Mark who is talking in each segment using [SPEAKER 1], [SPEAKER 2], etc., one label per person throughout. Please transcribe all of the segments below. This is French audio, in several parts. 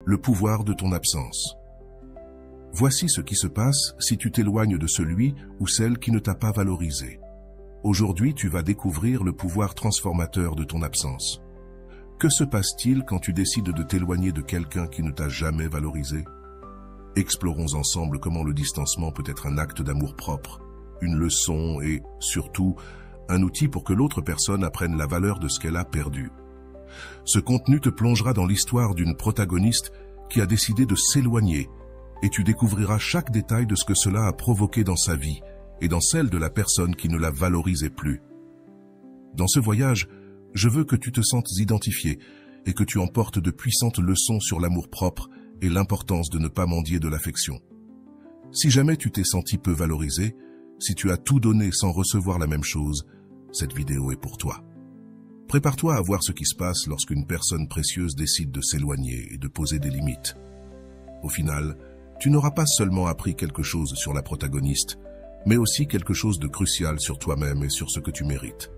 [SPEAKER 1] Le pouvoir de ton absence. Voici ce qui se passe si tu t'éloignes de celui ou celle qui ne t'a pas valorisé. Aujourd'hui, tu vas découvrir le pouvoir transformateur de ton absence. Que se passe-t-il quand tu décides de t'éloigner de quelqu'un qui ne t'a jamais valorisé? Explorons ensemble comment le distancement peut être un acte d'amour-propre, une leçon et, surtout, un outil pour que l'autre personne apprenne la valeur de ce qu'elle a perdu. Ce contenu te plongera dans l'histoire d'une protagoniste qui a décidé de s'éloigner et tu découvriras chaque détail de ce que cela a provoqué dans sa vie et dans celle de la personne qui ne la valorisait plus. Dans ce voyage, je veux que tu te sentes identifié et que tu emportes de puissantes leçons sur l'amour-propre et l'importance de ne pas mendier de l'affection. Si jamais tu t'es senti peu valorisé, si tu as tout donné sans recevoir la même chose, cette vidéo est pour toi. Prépare-toi à voir ce qui se passe lorsqu'une personne précieuse décide de s'éloigner et de poser des limites. Au final, tu n'auras pas seulement appris quelque chose sur la protagoniste, mais aussi quelque chose de crucial sur toi-même et sur ce que tu mérites.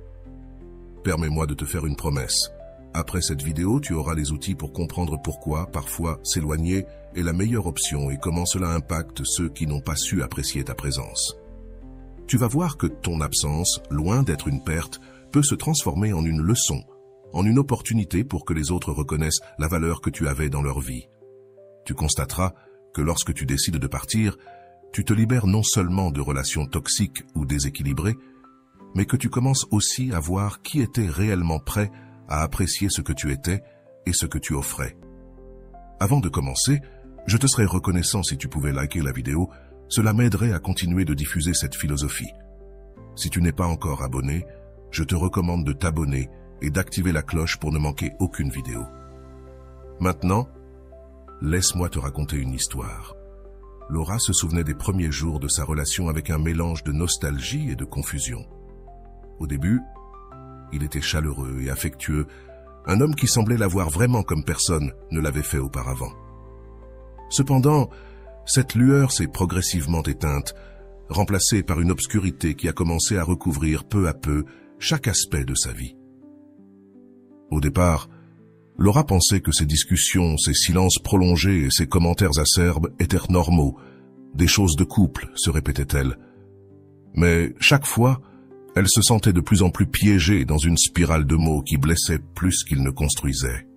[SPEAKER 1] Permets-moi de te faire une promesse. Après cette vidéo, tu auras les outils pour comprendre pourquoi, parfois, s'éloigner est la meilleure option et comment cela impacte ceux qui n'ont pas su apprécier ta présence. Tu vas voir que ton absence, loin d'être une perte, peut se transformer en une leçon, en une opportunité pour que les autres reconnaissent la valeur que tu avais dans leur vie. Tu constateras que lorsque tu décides de partir, tu te libères non seulement de relations toxiques ou déséquilibrées, mais que tu commences aussi à voir qui était réellement prêt à apprécier ce que tu étais et ce que tu offrais. Avant de commencer, je te serais reconnaissant si tu pouvais liker la vidéo. Cela m'aiderait à continuer de diffuser cette philosophie. Si tu n'es pas encore abonné, je te recommande de t'abonner et d'activer la cloche pour ne manquer aucune vidéo. Maintenant, laisse-moi te raconter une histoire. Laura se souvenait des premiers jours de sa relation avec un mélange de nostalgie et de confusion. Au début, il était chaleureux et affectueux, un homme qui semblait l'avoir vraiment comme personne ne l'avait fait auparavant. Cependant, cette lueur s'est progressivement éteinte, remplacée par une obscurité qui a commencé à recouvrir peu à peu chaque aspect de sa vie. Au départ, Laura pensait que ces discussions, ces silences prolongés et ces commentaires acerbes étaient normaux, des choses de couple, se répétait-elle. Mais chaque fois, elle se sentait de plus en plus piégée dans une spirale de mots qui blessaient plus qu'ils ne construisaient.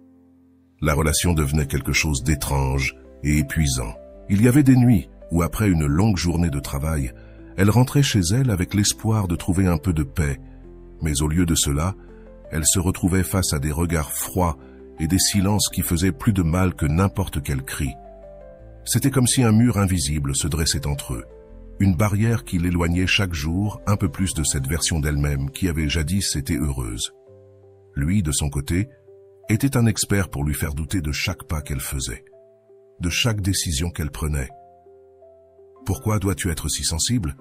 [SPEAKER 1] La relation devenait quelque chose d'étrange et épuisant. Il y avait des nuits où, après une longue journée de travail, elle rentrait chez elle avec l'espoir de trouver un peu de paix, mais au lieu de cela, elle se retrouvait face à des regards froids et des silences qui faisaient plus de mal que n'importe quel cri. C'était comme si un mur invisible se dressait entre eux, une barrière qui l'éloignait chaque jour un peu plus de cette version d'elle-même qui avait jadis été heureuse. Lui, de son côté, était un expert pour lui faire douter de chaque pas qu'elle faisait, de chaque décision qu'elle prenait. « Pourquoi dois-tu être si sensible ?»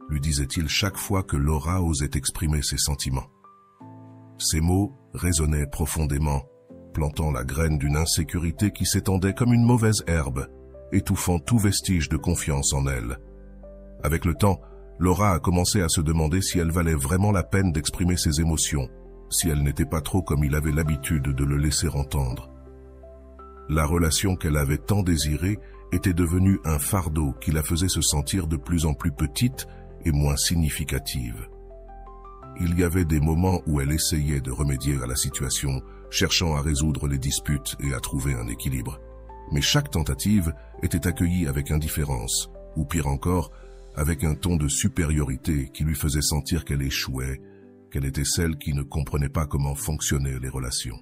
[SPEAKER 1] lui disait-il chaque fois que Laura osait exprimer ses sentiments. Ces mots résonnaient profondément, plantant la graine d'une insécurité qui s'étendait comme une mauvaise herbe, étouffant tout vestige de confiance en elle. Avec le temps, Laura a commencé à se demander si elle valait vraiment la peine d'exprimer ses émotions, si elle n'était pas trop comme il avait l'habitude de le laisser entendre. La relation qu'elle avait tant désirée était devenue un fardeau qui la faisait se sentir de plus en plus petite et moins significative. Il y avait des moments où elle essayait de remédier à la situation, cherchant à résoudre les disputes et à trouver un équilibre. Mais chaque tentative était accueillie avec indifférence, ou pire encore, avec un ton de supériorité qui lui faisait sentir qu'elle échouait, qu'elle était celle qui ne comprenait pas comment fonctionnaient les relations.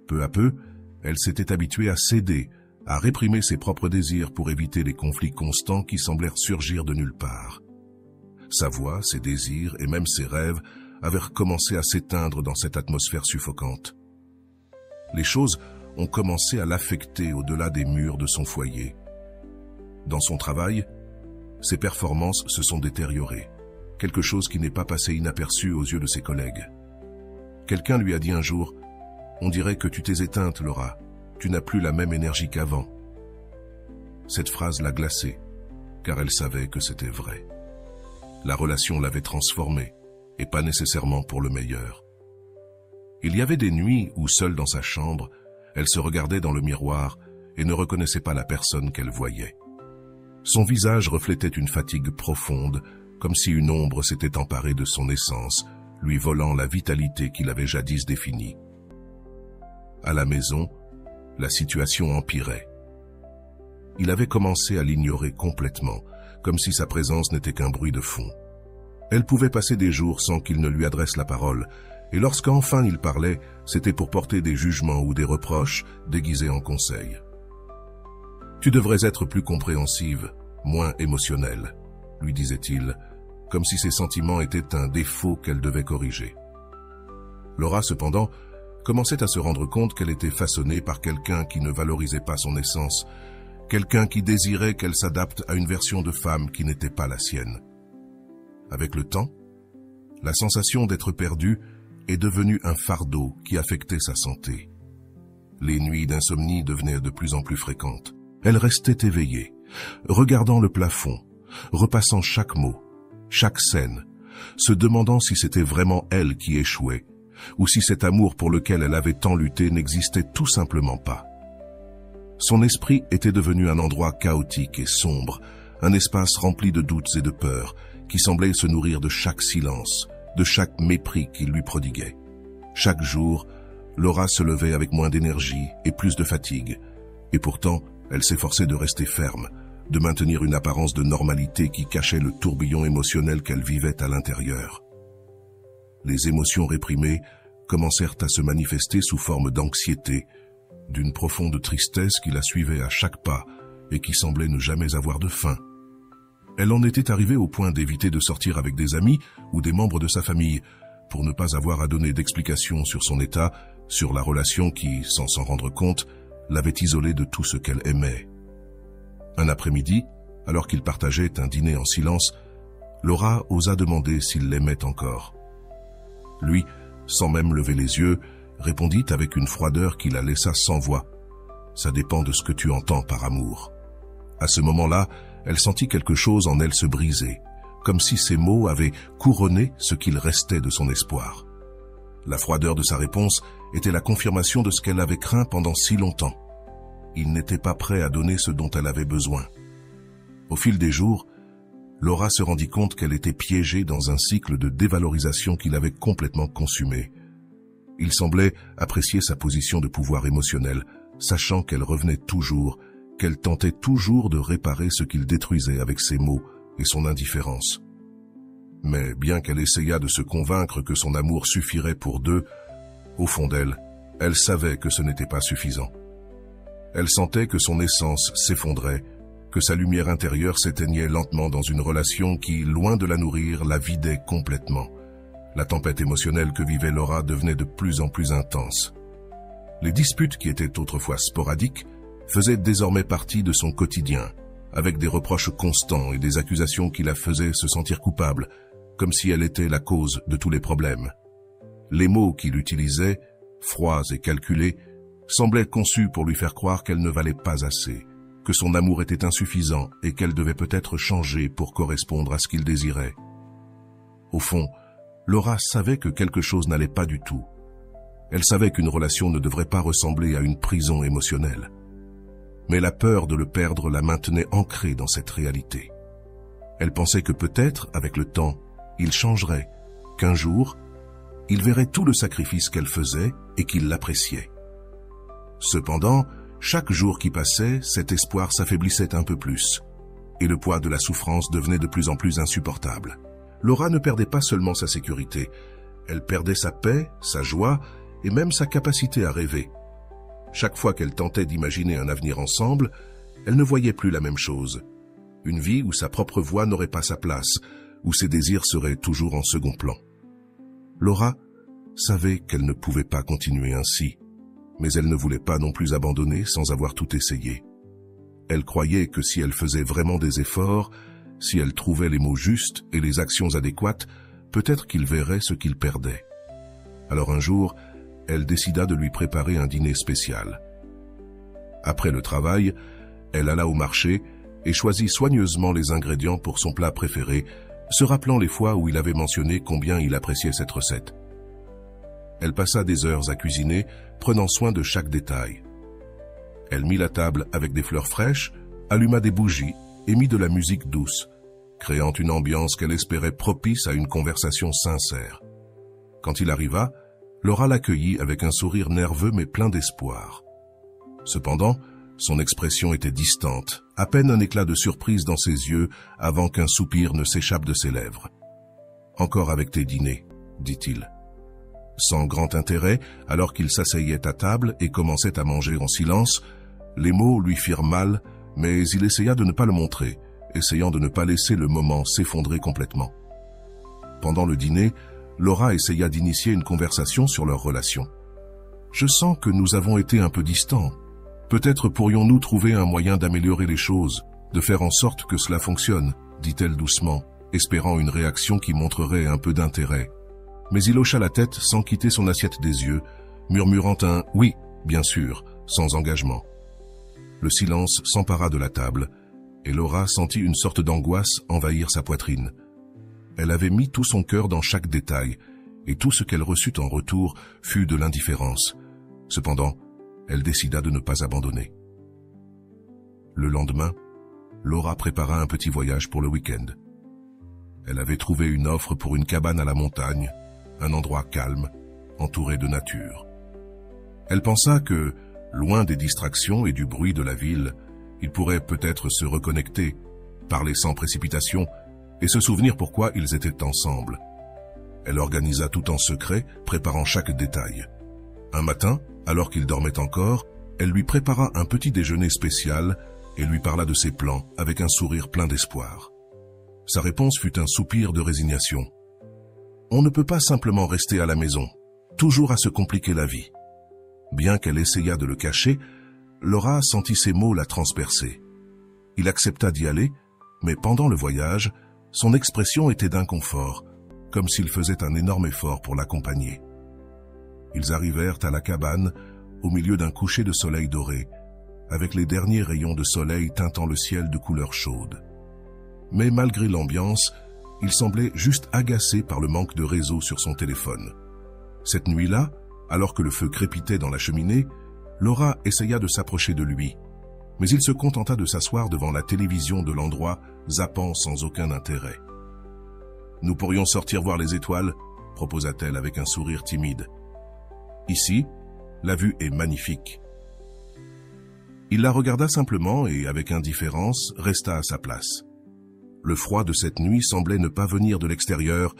[SPEAKER 1] Peu à peu, elle s'était habituée à céder, à réprimer ses propres désirs pour éviter les conflits constants qui semblèrent surgir de nulle part. Sa voix, ses désirs et même ses rêves avaient recommencé à s'éteindre dans cette atmosphère suffocante. Les choses ont commencé à l'affecter au-delà des murs de son foyer. Dans son travail, ses performances se sont détériorées, quelque chose qui n'est pas passé inaperçu aux yeux de ses collègues. Quelqu'un lui a dit un jour « On dirait que tu t'es éteinte, Laura, tu n'as plus la même énergie qu'avant. » Cette phrase l'a glacée, car elle savait que c'était vrai. La relation l'avait transformée, et pas nécessairement pour le meilleur. Il y avait des nuits où, seule dans sa chambre, elle se regardait dans le miroir, et ne reconnaissait pas la personne qu'elle voyait. Son visage reflétait une fatigue profonde, comme si une ombre s'était emparée de son essence, lui volant la vitalité qu'il avait jadis définie. À la maison, la situation empirait. Il avait commencé à l'ignorer complètement, comme si sa présence n'était qu'un bruit de fond. Elle pouvait passer des jours sans qu'il ne lui adresse la parole, et lorsqu'enfin il parlait, c'était pour porter des jugements ou des reproches déguisés en conseils. « Tu devrais être plus compréhensive, moins émotionnelle », lui disait-il, comme si ses sentiments étaient un défaut qu'elle devait corriger. Laura, cependant, commençait à se rendre compte qu'elle était façonnée par quelqu'un qui ne valorisait pas son essence, quelqu'un qui désirait qu'elle s'adapte à une version de femme qui n'était pas la sienne. Avec le temps, la sensation d'être perdue est devenue un fardeau qui affectait sa santé. Les nuits d'insomnie devenaient de plus en plus fréquentes. Elle restait éveillée, regardant le plafond, repassant chaque mot, chaque scène, se demandant si c'était vraiment elle qui échouait, ou si cet amour pour lequel elle avait tant lutté n'existait tout simplement pas. Son esprit était devenu un endroit chaotique et sombre, un espace rempli de doutes et de peurs, qui semblait se nourrir de chaque silence, de chaque mépris qu'il lui prodiguait. Chaque jour, Laura se levait avec moins d'énergie et plus de fatigue, et pourtant, elle s'efforçait de rester ferme, de maintenir une apparence de normalité qui cachait le tourbillon émotionnel qu'elle vivait à l'intérieur. Les émotions réprimées commencèrent à se manifester sous forme d'anxiété, d'une profonde tristesse qui la suivait à chaque pas et qui semblait ne jamais avoir de fin. Elle en était arrivée au point d'éviter de sortir avec des amis ou des membres de sa famille, pour ne pas avoir à donner d'explications sur son état, sur la relation qui, sans s'en rendre compte, l'avait isolée de tout ce qu'elle aimait. Un après-midi, alors qu'ils partageaient un dîner en silence, Laura osa demander s'il l'aimait encore. Lui, sans même lever les yeux, répondit avec une froideur qui la laissa sans voix. « Ça dépend de ce que tu entends par amour. » À ce moment-là, elle sentit quelque chose en elle se briser, comme si ces mots avaient couronné ce qu'il restait de son espoir. La froideur de sa réponse était la confirmation de ce qu'elle avait craint pendant si longtemps. Il n'était pas prêt à donner ce dont elle avait besoin. Au fil des jours, Laura se rendit compte qu'elle était piégée dans un cycle de dévalorisation qui l'avait complètement consumée. Il semblait apprécier sa position de pouvoir émotionnel, sachant qu'elle revenait toujours, qu'elle tentait toujours de réparer ce qu'il détruisait avec ses mots et son indifférence. Mais bien qu'elle essayât de se convaincre que son amour suffirait pour deux, au fond d'elle, elle savait que ce n'était pas suffisant. Elle sentait que son essence s'effondrait, que sa lumière intérieure s'éteignait lentement dans une relation qui, loin de la nourrir, la vidait complètement. La tempête émotionnelle que vivait Laura devenait de plus en plus intense. Les disputes qui étaient autrefois sporadiques faisaient désormais partie de son quotidien, avec des reproches constants et des accusations qui la faisaient se sentir coupable, comme si elle était la cause de tous les problèmes. Les mots qu'il utilisait, froids et calculés, semblaient conçus pour lui faire croire qu'elle ne valait pas assez, que son amour était insuffisant et qu'elle devait peut-être changer pour correspondre à ce qu'il désirait. Au fond, Laura savait que quelque chose n'allait pas du tout. Elle savait qu'une relation ne devrait pas ressembler à une prison émotionnelle. Mais la peur de le perdre la maintenait ancrée dans cette réalité. Elle pensait que peut-être, avec le temps, il changerait, qu'un jour, il verrait tout le sacrifice qu'elle faisait et qu'il l'appréciait. Cependant, chaque jour qui passait, cet espoir s'affaiblissait un peu plus, et le poids de la souffrance devenait de plus en plus insupportable. Laura ne perdait pas seulement sa sécurité, elle perdait sa paix, sa joie et même sa capacité à rêver. Chaque fois qu'elle tentait d'imaginer un avenir ensemble, elle ne voyait plus la même chose. Une vie où sa propre voix n'aurait pas sa place, où ses désirs seraient toujours en second plan. Laura savait qu'elle ne pouvait pas continuer ainsi, mais elle ne voulait pas non plus abandonner sans avoir tout essayé. Elle croyait que si elle faisait vraiment des efforts, si elle trouvait les mots justes et les actions adéquates, peut-être qu'il verrait ce qu'il perdait. Alors un jour, elle décida de lui préparer un dîner spécial. Après le travail, elle alla au marché et choisit soigneusement les ingrédients pour son plat préféré, se rappelant les fois où il avait mentionné combien il appréciait cette recette. Elle passa des heures à cuisiner, prenant soin de chaque détail. Elle mit la table avec des fleurs fraîches, alluma des bougies et mit de la musique douce, créant une ambiance qu'elle espérait propice à une conversation sincère. Quand il arriva, Laura l'accueillit avec un sourire nerveux mais plein d'espoir. Cependant, son expression était distante, à peine un éclat de surprise dans ses yeux avant qu'un soupir ne s'échappe de ses lèvres. « Encore avec tes dîners », dit-il. Sans grand intérêt, alors qu'il s'asseyait à table et commençait à manger en silence, les mots lui firent mal, mais il essaya de ne pas le montrer, essayant de ne pas laisser le moment s'effondrer complètement. Pendant le dîner, Laura essaya d'initier une conversation sur leur relation. « Je sens que nous avons été un peu distants. Peut-être pourrions-nous trouver un moyen d'améliorer les choses, de faire en sorte que cela fonctionne, dit-elle doucement, espérant une réaction qui montrerait un peu d'intérêt. Mais il hocha la tête sans quitter son assiette des yeux, murmurant un « oui, bien sûr », sans engagement. Le silence s'empara de la table, et Laura sentit une sorte d'angoisse envahir sa poitrine. Elle avait mis tout son cœur dans chaque détail, et tout ce qu'elle reçut en retour fut de l'indifférence. Cependant, elle décida de ne pas abandonner. Le lendemain, Laura prépara un petit voyage pour le week-end. Elle avait trouvé une offre pour une cabane à la montagne, un endroit calme, entouré de nature. Elle pensa que, loin des distractions et du bruit de la ville, ils pourraient peut-être se reconnecter, parler sans précipitation et se souvenir pourquoi ils étaient ensemble. Elle organisa tout en secret, préparant chaque détail. Un matin, alors qu'il dormait encore, elle lui prépara un petit déjeuner spécial et lui parla de ses plans avec un sourire plein d'espoir. Sa réponse fut un soupir de résignation. On ne peut pas simplement rester à la maison, toujours à se compliquer la vie. Bien qu'elle essaya de le cacher, Laura sentit ces mots la transpercer. Il accepta d'y aller, mais pendant le voyage, son expression était d'inconfort, comme s'il faisait un énorme effort pour l'accompagner. Ils arrivèrent à la cabane, au milieu d'un coucher de soleil doré, avec les derniers rayons de soleil teintant le ciel de couleur chaude. Mais malgré l'ambiance, il semblait juste agacé par le manque de réseau sur son téléphone. Cette nuit-là, alors que le feu crépitait dans la cheminée, Laura essaya de s'approcher de lui, mais il se contenta de s'asseoir devant la télévision de l'endroit, zappant sans aucun intérêt. « Nous pourrions sortir voir les étoiles », proposa-t-elle avec un sourire timide. « Ici, la vue est magnifique. » Il la regarda simplement et, avec indifférence, resta à sa place. Le froid de cette nuit semblait ne pas venir de l'extérieur,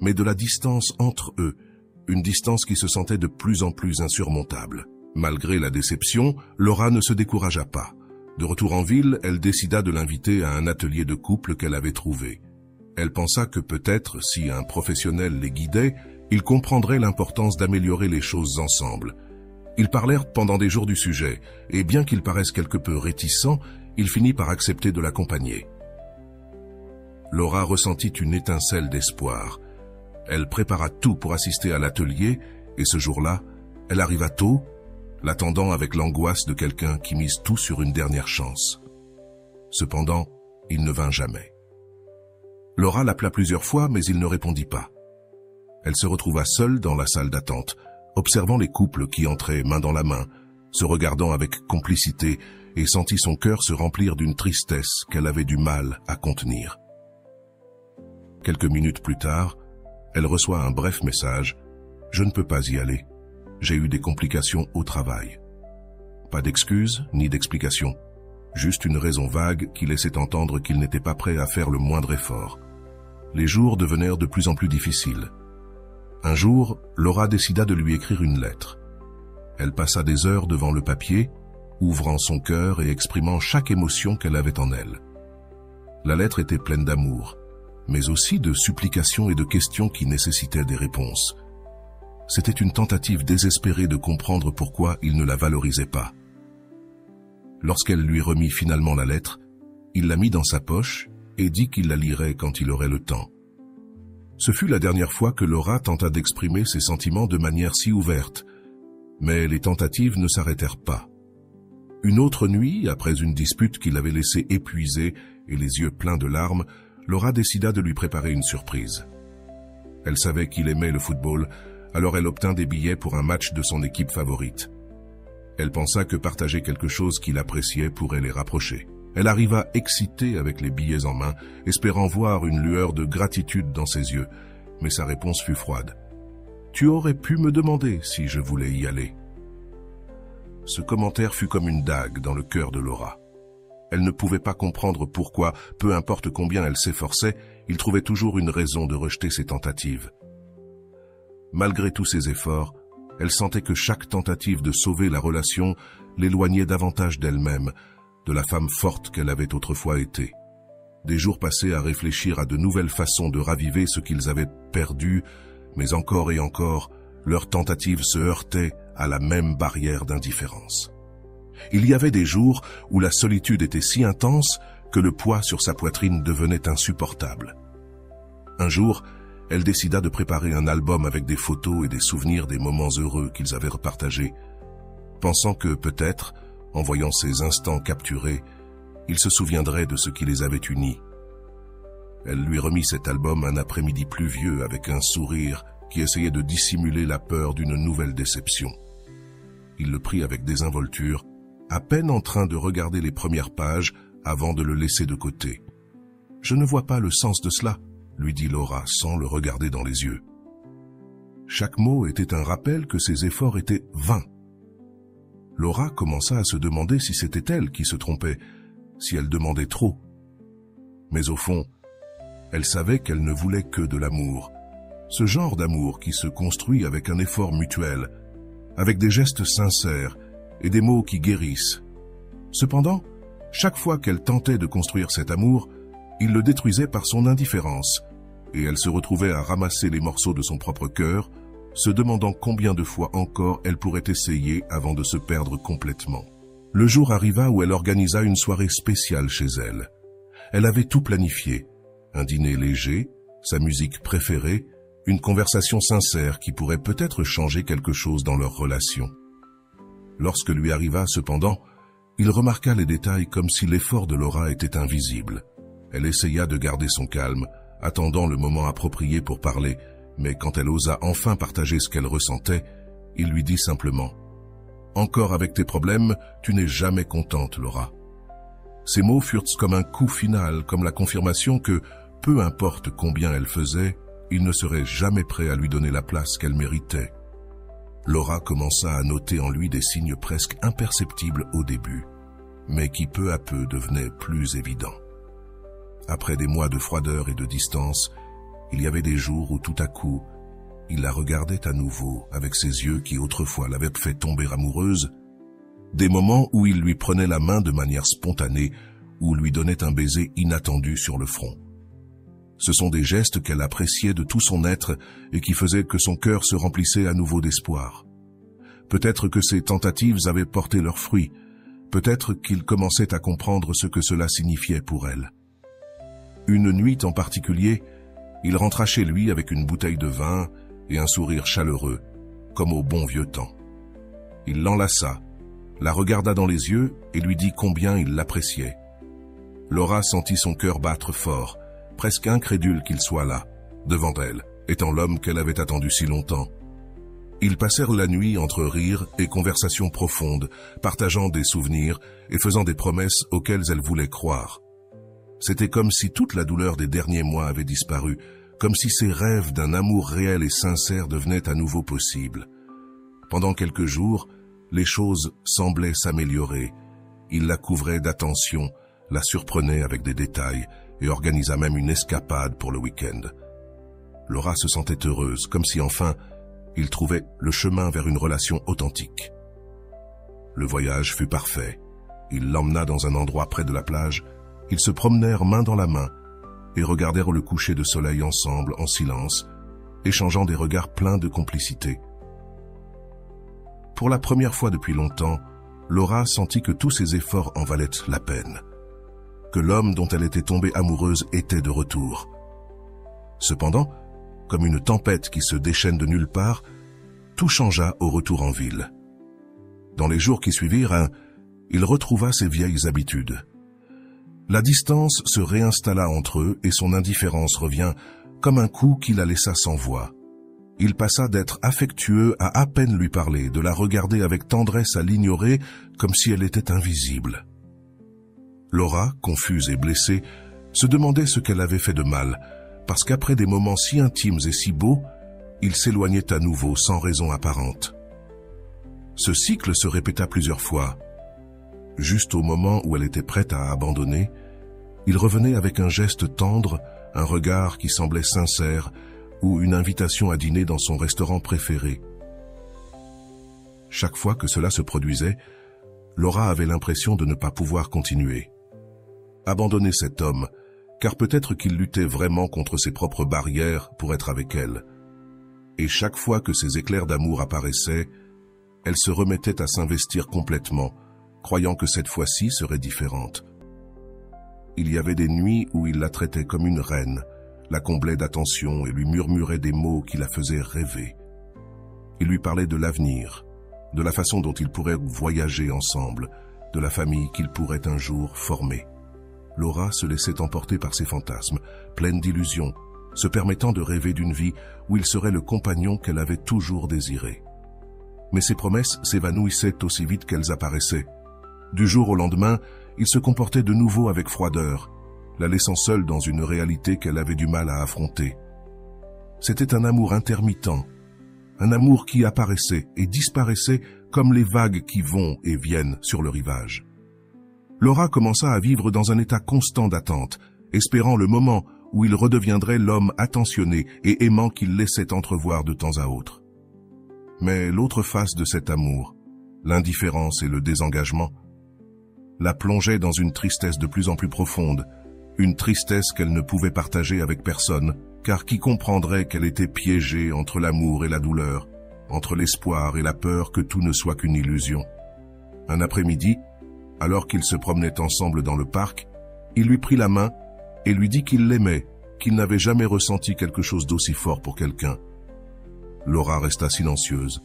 [SPEAKER 1] mais de la distance entre eux, une distance qui se sentait de plus en plus insurmontable. Malgré la déception, Laura ne se découragea pas. De retour en ville, elle décida de l'inviter à un atelier de couple qu'elle avait trouvé. Elle pensa que peut-être, si un professionnel les guidait, ils comprendraient l'importance d'améliorer les choses ensemble. Ils parlèrent pendant des jours du sujet, et bien qu'il paraisse quelque peu réticent, il finit par accepter de l'accompagner. Laura ressentit une étincelle d'espoir. Elle prépara tout pour assister à l'atelier, et ce jour-là, elle arriva tôt, l'attendant avec l'angoisse de quelqu'un qui mise tout sur une dernière chance. Cependant, il ne vint jamais. Laura l'appela plusieurs fois, mais il ne répondit pas. Elle se retrouva seule dans la salle d'attente, observant les couples qui entraient main dans la main, se regardant avec complicité, et sentit son cœur se remplir d'une tristesse qu'elle avait du mal à contenir. Quelques minutes plus tard, elle reçoit un bref message « Je ne peux pas y aller. J'ai eu des complications au travail. » Pas d'excuses ni d'explications, juste une raison vague qui laissait entendre qu'il n'était pas prêt à faire le moindre effort. Les jours devenèrent de plus en plus difficiles. Un jour, Laura décida de lui écrire une lettre. Elle passa des heures devant le papier, ouvrant son cœur et exprimant chaque émotion qu'elle avait en elle. La lettre était pleine d'amour, mais aussi de supplications et de questions qui nécessitaient des réponses. C'était une tentative désespérée de comprendre pourquoi il ne la valorisait pas. Lorsqu'elle lui remit finalement la lettre, il la mit dans sa poche et dit qu'il la lirait quand il aurait le temps. Ce fut la dernière fois que Laura tenta d'exprimer ses sentiments de manière si ouverte, mais les tentatives ne s'arrêtèrent pas. Une autre nuit, après une dispute qui l'avait laissé épuisé et les yeux pleins de larmes, Laura décida de lui préparer une surprise. Elle savait qu'il aimait le football, alors elle obtint des billets pour un match de son équipe favorite. Elle pensa que partager quelque chose qu'il appréciait pourrait les rapprocher. Elle arriva excitée avec les billets en main, espérant voir une lueur de gratitude dans ses yeux, mais sa réponse fut froide. « Tu aurais pu me demander si je voulais y aller. » Ce commentaire fut comme une dague dans le cœur de Laura. Elle ne pouvait pas comprendre pourquoi, peu importe combien elle s'efforçait, il trouvait toujours une raison de rejeter ses tentatives. Malgré tous ses efforts, elle sentait que chaque tentative de sauver la relation l'éloignait davantage d'elle-même, de la femme forte qu'elle avait autrefois été. Des jours passaient à réfléchir à de nouvelles façons de raviver ce qu'ils avaient perdu, mais encore et encore, leurs tentatives se heurtaient à la même barrière d'indifférence. Il y avait des jours où la solitude était si intense que le poids sur sa poitrine devenait insupportable. Un jour, elle décida de préparer un album avec des photos et des souvenirs des moments heureux qu'ils avaient repartagés, pensant que peut-être, en voyant ces instants capturés, il se souviendrait de ce qui les avait unis. Elle lui remit cet album un après-midi pluvieux avec un sourire qui essayait de dissimuler la peur d'une nouvelle déception. Il le prit avec désinvolture, à peine en train de regarder les premières pages avant de le laisser de côté. « Je ne vois pas le sens de cela », lui dit Laura sans le regarder dans les yeux. Chaque mot était un rappel que ses efforts étaient vains. Laura commença à se demander si c'était elle qui se trompait, si elle demandait trop. Mais au fond, elle savait qu'elle ne voulait que de l'amour, ce genre d'amour qui se construit avec un effort mutuel, avec des gestes sincères et des mots qui guérissent. Cependant, chaque fois qu'elle tentait de construire cet amour, il le détruisait par son indifférence, et elle se retrouvait à ramasser les morceaux de son propre cœur, se demandant combien de fois encore elle pourrait essayer avant de se perdre complètement. Le jour arriva où elle organisa une soirée spéciale chez elle. Elle avait tout planifié, un dîner léger, sa musique préférée, une conversation sincère qui pourrait peut-être changer quelque chose dans leur relation. Lorsque lui arriva cependant, il remarqua les détails comme si l'effort de Laura était invisible. Elle essaya de garder son calme, attendant le moment approprié pour parler, mais quand elle osa enfin partager ce qu'elle ressentait, il lui dit simplement « Encore avec tes problèmes, tu n'es jamais contente, Laura. » Ces mots furent comme un coup final, comme la confirmation que, peu importe combien elle faisait, il ne serait jamais prêt à lui donner la place qu'elle méritait. Laura commença à noter en lui des signes presque imperceptibles au début, mais qui peu à peu devenaient plus évidents. Après des mois de froideur et de distance, il y avait des jours où tout à coup, il la regardait à nouveau avec ses yeux qui autrefois l'avaient fait tomber amoureuse, des moments où il lui prenait la main de manière spontanée ou lui donnait un baiser inattendu sur le front. Ce sont des gestes qu'elle appréciait de tout son être et qui faisaient que son cœur se remplissait à nouveau d'espoir. Peut-être que ces tentatives avaient porté leurs fruits, peut-être qu'il commençait à comprendre ce que cela signifiait pour elle. Une nuit en particulier, il rentra chez lui avec une bouteille de vin et un sourire chaleureux, comme au bon vieux temps. Il l'enlaça, la regarda dans les yeux et lui dit combien il l'appréciait. Laura sentit son cœur battre fort, presque incrédule qu'il soit là, devant elle, étant l'homme qu'elle avait attendu si longtemps. Ils passèrent la nuit entre rires et conversations profondes, partageant des souvenirs et faisant des promesses auxquelles elle voulait croire. C'était comme si toute la douleur des derniers mois avait disparu, comme si ses rêves d'un amour réel et sincère devenaient à nouveau possibles. Pendant quelques jours, les choses semblaient s'améliorer. Il la couvrait d'attention, la surprenait avec des détails et organisa même une escapade pour le week-end. Laura se sentait heureuse, comme si enfin, il trouvait le chemin vers une relation authentique. Le voyage fut parfait. Il l'emmena dans un endroit près de la plage. Ils se promenèrent main dans la main et regardèrent le coucher de soleil ensemble en silence, échangeant des regards pleins de complicité. Pour la première fois depuis longtemps, Laura sentit que tous ses efforts en valaient la peine, que l'homme dont elle était tombée amoureuse était de retour. Cependant, comme une tempête qui se déchaîne de nulle part, tout changea au retour en ville. Dans les jours qui suivirent, il retrouva ses vieilles habitudes. La distance se réinstalla entre eux et son indifférence revint comme un coup qui la laissa sans voix. Il passa d'être affectueux à peine lui parler, de la regarder avec tendresse à l'ignorer comme si elle était invisible. Laura, confuse et blessée, se demandait ce qu'elle avait fait de mal, parce qu'après des moments si intimes et si beaux, il s'éloignait à nouveau sans raison apparente. Ce cycle se répéta plusieurs fois. Juste au moment où elle était prête à abandonner, il revenait avec un geste tendre, un regard qui semblait sincère, ou une invitation à dîner dans son restaurant préféré. Chaque fois que cela se produisait, Laura avait l'impression de ne pas pouvoir continuer. Abandonner cet homme, car peut-être qu'il luttait vraiment contre ses propres barrières pour être avec elle. Et chaque fois que ces éclairs d'amour apparaissaient, elle se remettait à s'investir complètement, croyant que cette fois-ci serait différente. Il y avait des nuits où il la traitait comme une reine, la comblait d'attention et lui murmurait des mots qui la faisaient rêver. Il lui parlait de l'avenir, de la façon dont ils pourraient voyager ensemble, de la famille qu'ils pourraient un jour former. Laura se laissait emporter par ses fantasmes, pleine d'illusions, se permettant de rêver d'une vie où il serait le compagnon qu'elle avait toujours désiré. Mais ces promesses s'évanouissaient aussi vite qu'elles apparaissaient. Du jour au lendemain, il se comportait de nouveau avec froideur, la laissant seule dans une réalité qu'elle avait du mal à affronter. C'était un amour intermittent, un amour qui apparaissait et disparaissait comme les vagues qui vont et viennent sur le rivage. Laura commença à vivre dans un état constant d'attente, espérant le moment où il redeviendrait l'homme attentionné et aimant qu'il laissait entrevoir de temps à autre. Mais l'autre face de cet amour, l'indifférence et le désengagement, la plongeait dans une tristesse de plus en plus profonde, une tristesse qu'elle ne pouvait partager avec personne, car qui comprendrait qu'elle était piégée entre l'amour et la douleur, entre l'espoir et la peur que tout ne soit qu'une illusion. Un après-midi, alors qu'ils se promenaient ensemble dans le parc, il lui prit la main et lui dit qu'il l'aimait, qu'il n'avait jamais ressenti quelque chose d'aussi fort pour quelqu'un. Laura resta silencieuse,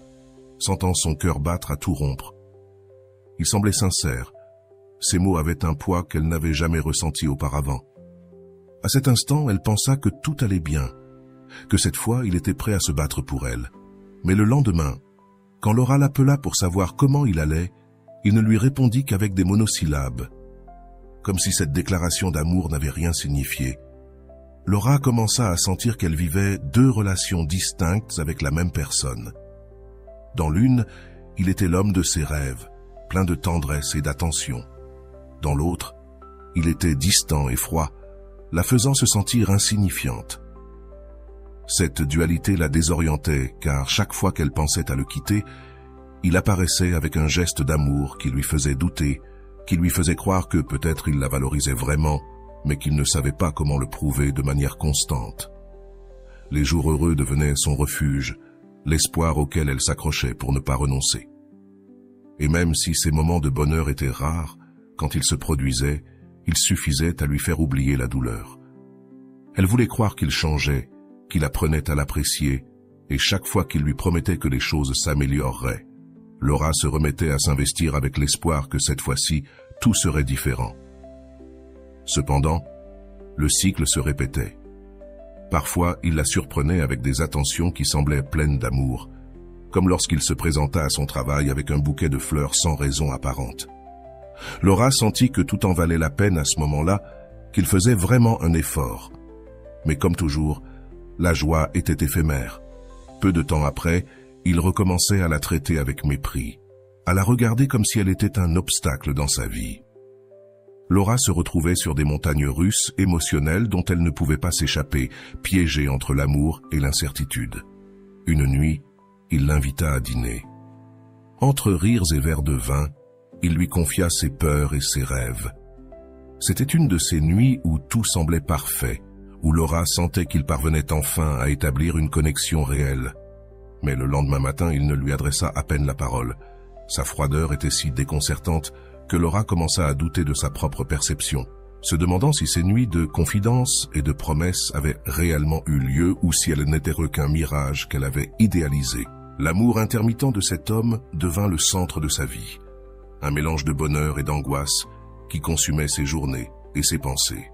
[SPEAKER 1] sentant son cœur battre à tout rompre. Il semblait sincère. Ces mots avaient un poids qu'elle n'avait jamais ressenti auparavant. À cet instant, elle pensa que tout allait bien, que cette fois, il était prêt à se battre pour elle. Mais le lendemain, quand Laura l'appela pour savoir comment il allait, il ne lui répondit qu'avec des monosyllabes, comme si cette déclaration d'amour n'avait rien signifié. Laura commença à sentir qu'elle vivait deux relations distinctes avec la même personne. Dans l'une, il était l'homme de ses rêves, plein de tendresse et d'attention. Dans l'autre, il était distant et froid, la faisant se sentir insignifiante. Cette dualité la désorientait, car chaque fois qu'elle pensait à le quitter, il apparaissait avec un geste d'amour qui lui faisait douter, qui lui faisait croire que peut-être il la valorisait vraiment, mais qu'il ne savait pas comment le prouver de manière constante. Les jours heureux devenaient son refuge, l'espoir auquel elle s'accrochait pour ne pas renoncer. Et même si ces moments de bonheur étaient rares, quand ils se produisaient, il suffisait à lui faire oublier la douleur. Elle voulait croire qu'il changeait, qu'il apprenait à l'apprécier, et chaque fois qu'il lui promettait que les choses s'amélioreraient, Laura se remettait à s'investir avec l'espoir que cette fois-ci, tout serait différent. Cependant, le cycle se répétait. Parfois, il la surprenait avec des attentions qui semblaient pleines d'amour, comme lorsqu'il se présenta à son travail avec un bouquet de fleurs sans raison apparente. Laura sentit que tout en valait la peine à ce moment-là, qu'il faisait vraiment un effort. Mais comme toujours, la joie était éphémère. Peu de temps après, il recommençait à la traiter avec mépris, à la regarder comme si elle était un obstacle dans sa vie. Laura se retrouvait sur des montagnes russes émotionnelles dont elle ne pouvait pas s'échapper, piégée entre l'amour et l'incertitude. Une nuit, il l'invita à dîner. Entre rires et verres de vin, il lui confia ses peurs et ses rêves. C'était une de ces nuits où tout semblait parfait, où Laura sentait qu'il parvenait enfin à établir une connexion réelle. Mais le lendemain matin, il ne lui adressa à peine la parole. Sa froideur était si déconcertante que Laura commença à douter de sa propre perception, se demandant si ces nuits de confidences et de promesses avaient réellement eu lieu ou si elles n'étaient qu'un mirage qu'elle avait idéalisé. L'amour intermittent de cet homme devint le centre de sa vie, un mélange de bonheur et d'angoisse qui consumait ses journées et ses pensées.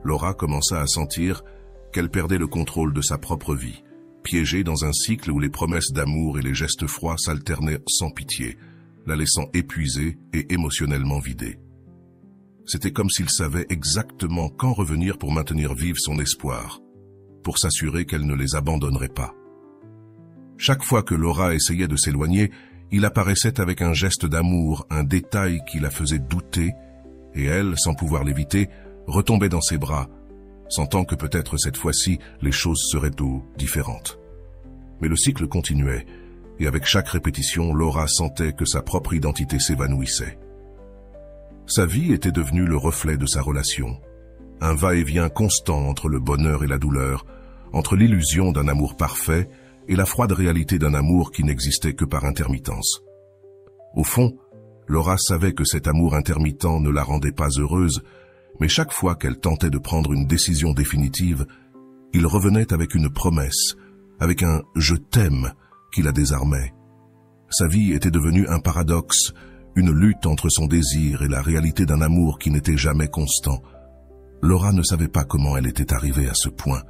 [SPEAKER 1] Laura commença à sentir qu'elle perdait le contrôle de sa propre vie, piégée dans un cycle où les promesses d'amour et les gestes froids s'alternaient sans pitié, la laissant épuisée et émotionnellement vidée. C'était comme s'il savait exactement quand revenir pour maintenir vive son espoir, pour s'assurer qu'elle ne les abandonnerait pas. Chaque fois que Laura essayait de s'éloigner, il apparaissait avec un geste d'amour, un détail qui la faisait douter, et elle, sans pouvoir l'éviter, retombait dans ses bras, sentant que peut-être cette fois-ci, les choses seraient différentes. Mais le cycle continuait, et avec chaque répétition, Laura sentait que sa propre identité s'évanouissait. Sa vie était devenue le reflet de sa relation, un va-et-vient constant entre le bonheur et la douleur, entre l'illusion d'un amour parfait et la froide réalité d'un amour qui n'existait que par intermittence. Au fond, Laura savait que cet amour intermittent ne la rendait pas heureuse, mais chaque fois qu'elle tentait de prendre une décision définitive, il revenait avec une promesse, avec un « je t'aime » qui la désarmait. Sa vie était devenue un paradoxe, une lutte entre son désir et la réalité d'un amour qui n'était jamais constant. Laura ne savait pas comment elle était arrivée à ce point,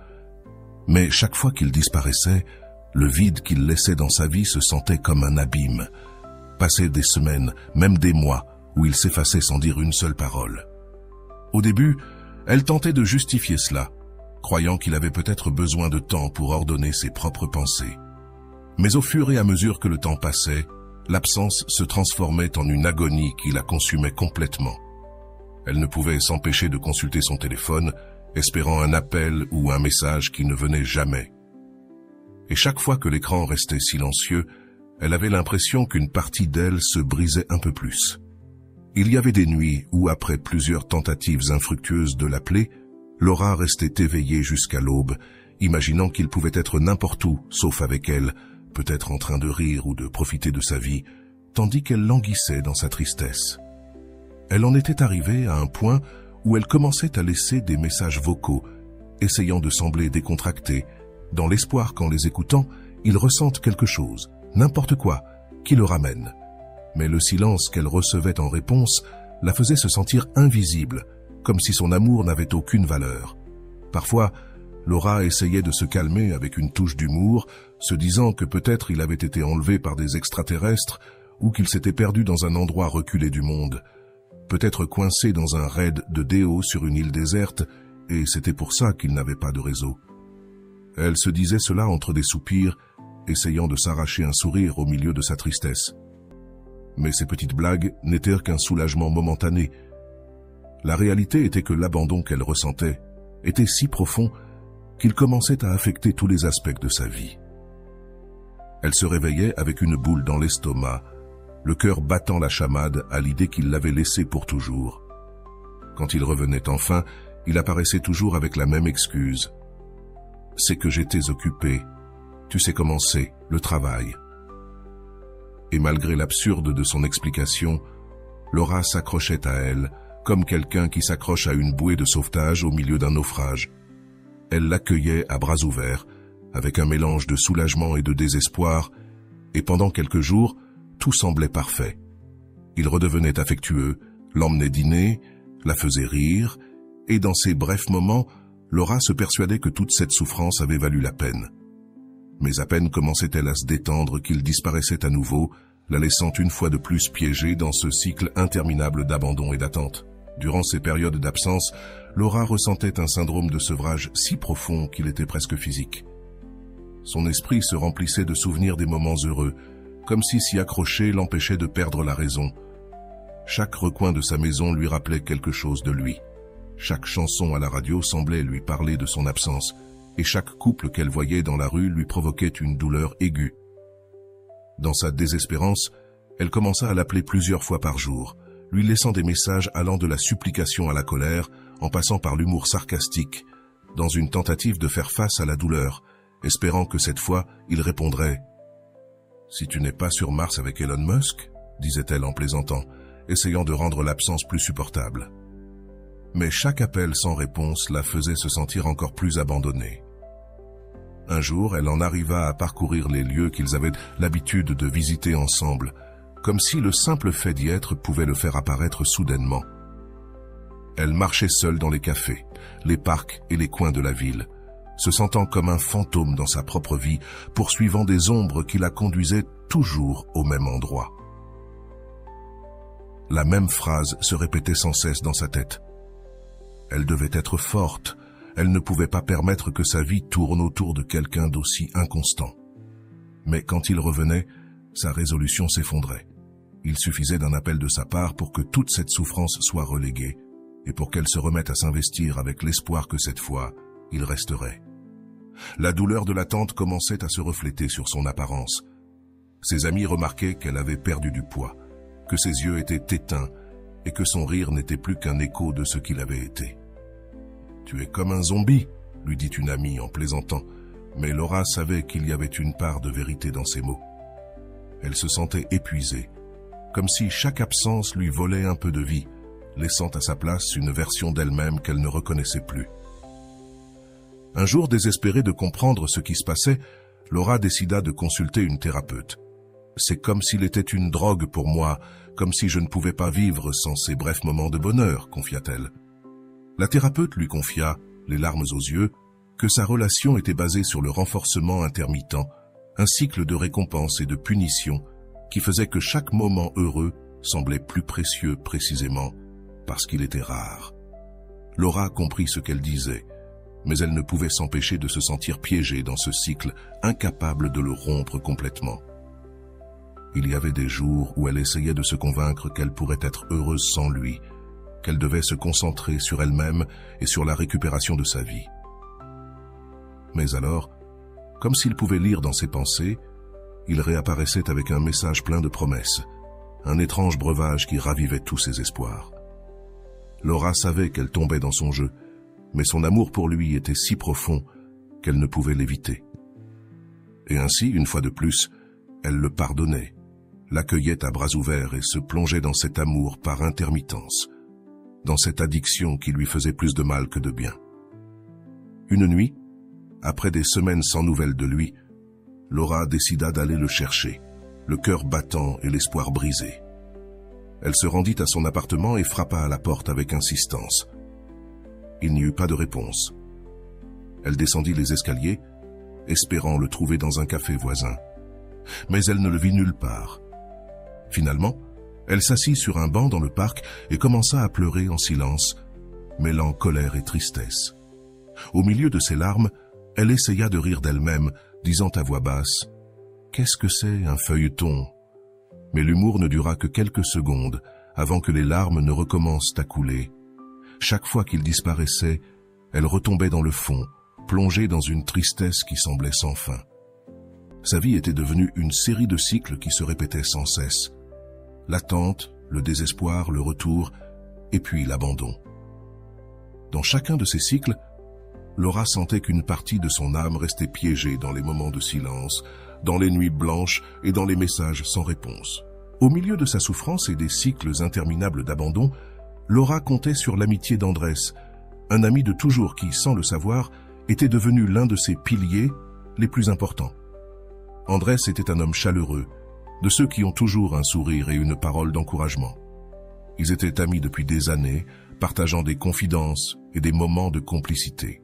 [SPEAKER 1] mais chaque fois qu'il disparaissait, le vide qu'il laissait dans sa vie se sentait comme un abîme. Passaient des semaines, même des mois, où il s'effaçait sans dire une seule parole. Au début, elle tentait de justifier cela, croyant qu'il avait peut-être besoin de temps pour ordonner ses propres pensées. Mais au fur et à mesure que le temps passait, l'absence se transformait en une agonie qui la consumait complètement. Elle ne pouvait s'empêcher de consulter son téléphone, espérant un appel ou un message qui ne venait jamais. Et chaque fois que l'écran restait silencieux, elle avait l'impression qu'une partie d'elle se brisait un peu plus. Il y avait des nuits où, après plusieurs tentatives infructueuses de l'appeler, Laura restait éveillée jusqu'à l'aube, imaginant qu'il pouvait être n'importe où, sauf avec elle, peut-être en train de rire ou de profiter de sa vie, tandis qu'elle languissait dans sa tristesse. Elle en était arrivée à un point où elle commençait à laisser des messages vocaux, essayant de sembler décontractée, dans l'espoir qu'en les écoutant, ils ressentent quelque chose, n'importe quoi, qui le ramène. Mais le silence qu'elle recevait en réponse la faisait se sentir invisible, comme si son amour n'avait aucune valeur. Parfois, Laura essayait de se calmer avec une touche d'humour, se disant que peut-être il avait été enlevé par des extraterrestres ou qu'il s'était perdu dans un endroit reculé du monde, peut-être coincé dans un raid de déo sur une île déserte, et c'était pour ça qu'il n'avait pas de réseau. Elle se disait cela entre des soupirs, essayant de s'arracher un sourire au milieu de sa tristesse. Mais ces petites blagues n'étaient qu'un soulagement momentané. La réalité était que l'abandon qu'elle ressentait était si profond qu'il commençait à affecter tous les aspects de sa vie. Elle se réveillait avec une boule dans l'estomac, le cœur battant la chamade à l'idée qu'il l'avait laissée pour toujours. Quand il revenait enfin, il apparaissait toujours avec la même excuse. « C'est que j'étais occupé. Tu sais comment c'est, le travail. » Et malgré l'absurde de son explication, Laura s'accrochait à elle, comme quelqu'un qui s'accroche à une bouée de sauvetage au milieu d'un naufrage. Elle l'accueillait à bras ouverts, avec un mélange de soulagement et de désespoir, et pendant quelques jours, tout semblait parfait. Il redevenait affectueux, l'emmenait dîner, la faisait rire, et dans ces brefs moments, Laura se persuadait que toute cette souffrance avait valu la peine. Mais à peine commençait-elle à se détendre qu'il disparaissait à nouveau, la laissant une fois de plus piégée dans ce cycle interminable d'abandon et d'attente. Durant ces périodes d'absence, Laura ressentait un syndrome de sevrage si profond qu'il était presque physique. Son esprit se remplissait de souvenirs des moments heureux, comme si s'y accrocher l'empêchait de perdre la raison. Chaque recoin de sa maison lui rappelait quelque chose de lui. Chaque chanson à la radio semblait lui parler de son absence, et chaque couple qu'elle voyait dans la rue lui provoquait une douleur aiguë. Dans sa désespérance, elle commença à l'appeler plusieurs fois par jour, lui laissant des messages allant de la supplication à la colère, en passant par l'humour sarcastique, dans une tentative de faire face à la douleur, espérant que cette fois, il répondrait « Si tu n'es pas sur Mars avec Elon Musk ?» disait-elle en plaisantant, essayant de rendre l'absence plus supportable. Mais chaque appel sans réponse la faisait se sentir encore plus abandonnée. Un jour, elle en arriva à parcourir les lieux qu'ils avaient l'habitude de visiter ensemble, comme si le simple fait d'y être pouvait le faire apparaître soudainement. Elle marchait seule dans les cafés, les parcs et les coins de la ville, se sentant comme un fantôme dans sa propre vie, poursuivant des ombres qui la conduisaient toujours au même endroit. La même phrase se répétait sans cesse dans sa tête. Elle devait être forte, elle ne pouvait pas permettre que sa vie tourne autour de quelqu'un d'aussi inconstant. Mais quand il revenait, sa résolution s'effondrait. Il suffisait d'un appel de sa part pour que toute cette souffrance soit reléguée, et pour qu'elle se remette à s'investir avec l'espoir que cette fois, il resterait. La douleur de l'attente commençait à se refléter sur son apparence. Ses amis remarquaient qu'elle avait perdu du poids, que ses yeux étaient éteints et que son rire n'était plus qu'un écho de ce qu'il avait été. « Tu es comme un zombie », lui dit une amie en plaisantant, mais Laura savait qu'il y avait une part de vérité dans ces mots. Elle se sentait épuisée, comme si chaque absence lui volait un peu de vie, laissant à sa place une version d'elle-même qu'elle ne reconnaissait plus. Un jour, désespérée de comprendre ce qui se passait, Laura décida de consulter une thérapeute. « C'est comme s'il était une drogue pour moi, comme si je ne pouvais pas vivre sans ces brefs moments de bonheur », confia-t-elle. La thérapeute lui confia, les larmes aux yeux, que sa relation était basée sur le renforcement intermittent, un cycle de récompense et de punition qui faisait que chaque moment heureux semblait plus précieux précisément parce qu'il était rare. Laura comprit ce qu'elle disait, mais elle ne pouvait s'empêcher de se sentir piégée dans ce cycle, incapable de le rompre complètement. Il y avait des jours où elle essayait de se convaincre qu'elle pourrait être heureuse sans lui, qu'elle devait se concentrer sur elle-même et sur la récupération de sa vie. Mais alors, comme s'il pouvait lire dans ses pensées, il réapparaissait avec un message plein de promesses, un étrange breuvage qui ravivait tous ses espoirs. Laura savait qu'elle tombait dans son jeu, mais son amour pour lui était si profond qu'elle ne pouvait l'éviter. Et ainsi, une fois de plus, elle le pardonnait, l'accueillait à bras ouverts et se plongeait dans cet amour par intermittence, dans cette addiction qui lui faisait plus de mal que de bien. Une nuit, après des semaines sans nouvelles de lui, Laura décida d'aller le chercher, le cœur battant et l'espoir brisé. Elle se rendit à son appartement et frappa à la porte avec insistance. Il n'y eut pas de réponse. Elle descendit les escaliers, espérant le trouver dans un café voisin. Mais elle ne le vit nulle part. Finalement, elle s'assit sur un banc dans le parc et commença à pleurer en silence, mêlant colère et tristesse. Au milieu de ses larmes, elle essaya de rire d'elle-même, disant à voix basse « Qu'est-ce que c'est, un feuilleton ?» Mais l'humour ne dura que quelques secondes avant que les larmes ne recommencent à couler. Chaque fois qu'il disparaissait, elle retombait dans le fond, plongée dans une tristesse qui semblait sans fin. Sa vie était devenue une série de cycles qui se répétaient sans cesse. L'attente, le désespoir, le retour, et puis l'abandon. Dans chacun de ces cycles, Laura sentait qu'une partie de son âme restait piégée dans les moments de silence, dans les nuits blanches et dans les messages sans réponse. Au milieu de sa souffrance et des cycles interminables d'abandon, Laura comptait sur l'amitié d'Andrés, un ami de toujours qui, sans le savoir, était devenu l'un de ses piliers les plus importants. Andrés était un homme chaleureux, de ceux qui ont toujours un sourire et une parole d'encouragement. Ils étaient amis depuis des années, partageant des confidences et des moments de complicité.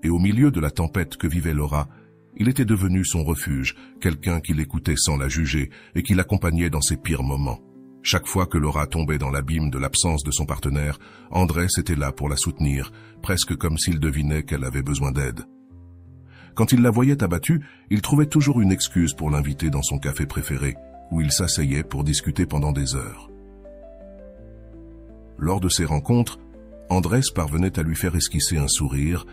[SPEAKER 1] Et au milieu de la tempête que vivait Laura, il était devenu son refuge, quelqu'un qui l'écoutait sans la juger et qui l'accompagnait dans ses pires moments. Chaque fois que Laura tombait dans l'abîme de l'absence de son partenaire, Andrés était là pour la soutenir, presque comme s'il devinait qu'elle avait besoin d'aide. Quand il la voyait abattue, il trouvait toujours une excuse pour l'inviter dans son café préféré, où il s'asseyait pour discuter pendant des heures. Lors de ces rencontres, Andrés parvenait à lui faire esquisser un sourire,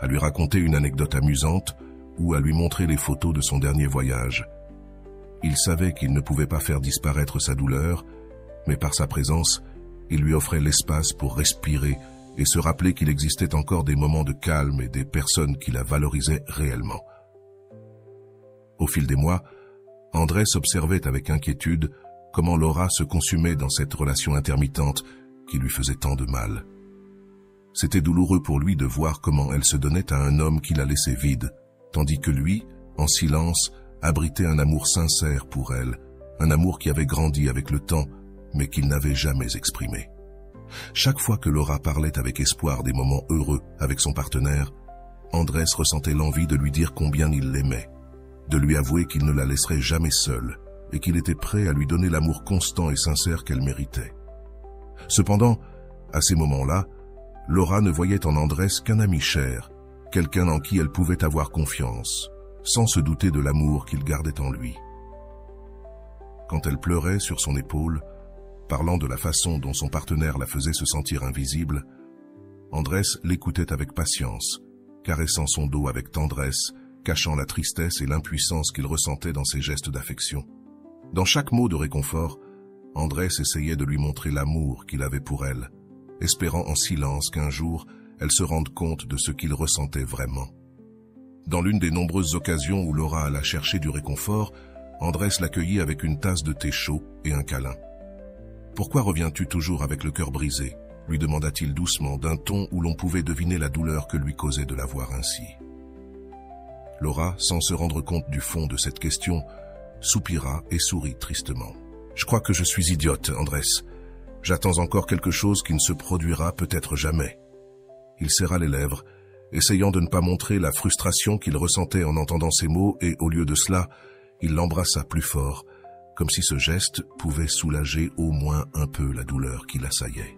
[SPEAKER 1] à lui raconter une anecdote amusante ou à lui montrer les photos de son dernier voyage. Il savait qu'il ne pouvait pas faire disparaître sa douleur, mais par sa présence, il lui offrait l'espace pour respirer et se rappeler qu'il existait encore des moments de calme et des personnes qui la valorisaient réellement. Au fil des mois, Andrés observait avec inquiétude comment Laura se consumait dans cette relation intermittente qui lui faisait tant de mal. C'était douloureux pour lui de voir comment elle se donnait à un homme qui la laissait vide, tandis que lui, en silence, abritait un amour sincère pour elle, un amour qui avait grandi avec le temps, mais qu'il n'avait jamais exprimé. Chaque fois que Laura parlait avec espoir des moments heureux avec son partenaire, Andrés ressentait l'envie de lui dire combien il l'aimait, de lui avouer qu'il ne la laisserait jamais seule et qu'il était prêt à lui donner l'amour constant et sincère qu'elle méritait. Cependant, à ces moments-là, Laura ne voyait en Andrés qu'un ami cher, quelqu'un en qui elle pouvait avoir confiance, sans se douter de l'amour qu'il gardait en lui. Quand elle pleurait sur son épaule, parlant de la façon dont son partenaire la faisait se sentir invisible, Andrés l'écoutait avec patience, caressant son dos avec tendresse, cachant la tristesse et l'impuissance qu'il ressentait dans ses gestes d'affection. Dans chaque mot de réconfort, Andrés essayait de lui montrer l'amour qu'il avait pour elle, espérant en silence qu'un jour, elle se rende compte de ce qu'il ressentait vraiment. Dans l'une des nombreuses occasions où Laura alla chercher du réconfort, Andrés l'accueillit avec une tasse de thé chaud et un câlin. « Pourquoi reviens-tu toujours avec le cœur brisé ?» lui demanda-t-il doucement, d'un ton où l'on pouvait deviner la douleur que lui causait de la voir ainsi. Laura, sans se rendre compte du fond de cette question, soupira et sourit tristement. « Je crois que je suis idiote, Andrés. J'attends encore quelque chose qui ne se produira peut-être jamais. » Il serra les lèvres, essayant de ne pas montrer la frustration qu'il ressentait en entendant ces mots, et au lieu de cela, il l'embrassa plus fort, comme si ce geste pouvait soulager au moins un peu la douleur qui l'assaillait.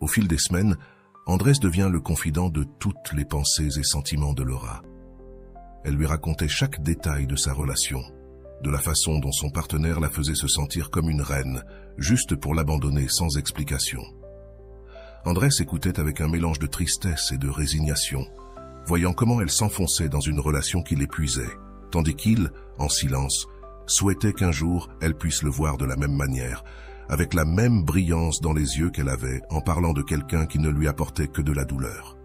[SPEAKER 1] Au fil des semaines, Andrés devient le confident de toutes les pensées et sentiments de Laura. Elle lui racontait chaque détail de sa relation, de la façon dont son partenaire la faisait se sentir comme une reine, juste pour l'abandonner sans explication. Andrés écoutait avec un mélange de tristesse et de résignation, voyant comment elle s'enfonçait dans une relation qui l'épuisait, tandis qu'il, en silence, souhaitait qu'un jour elle puisse le voir de la même manière, avec la même brillance dans les yeux qu'elle avait en parlant de quelqu'un qui ne lui apportait que de la douleur.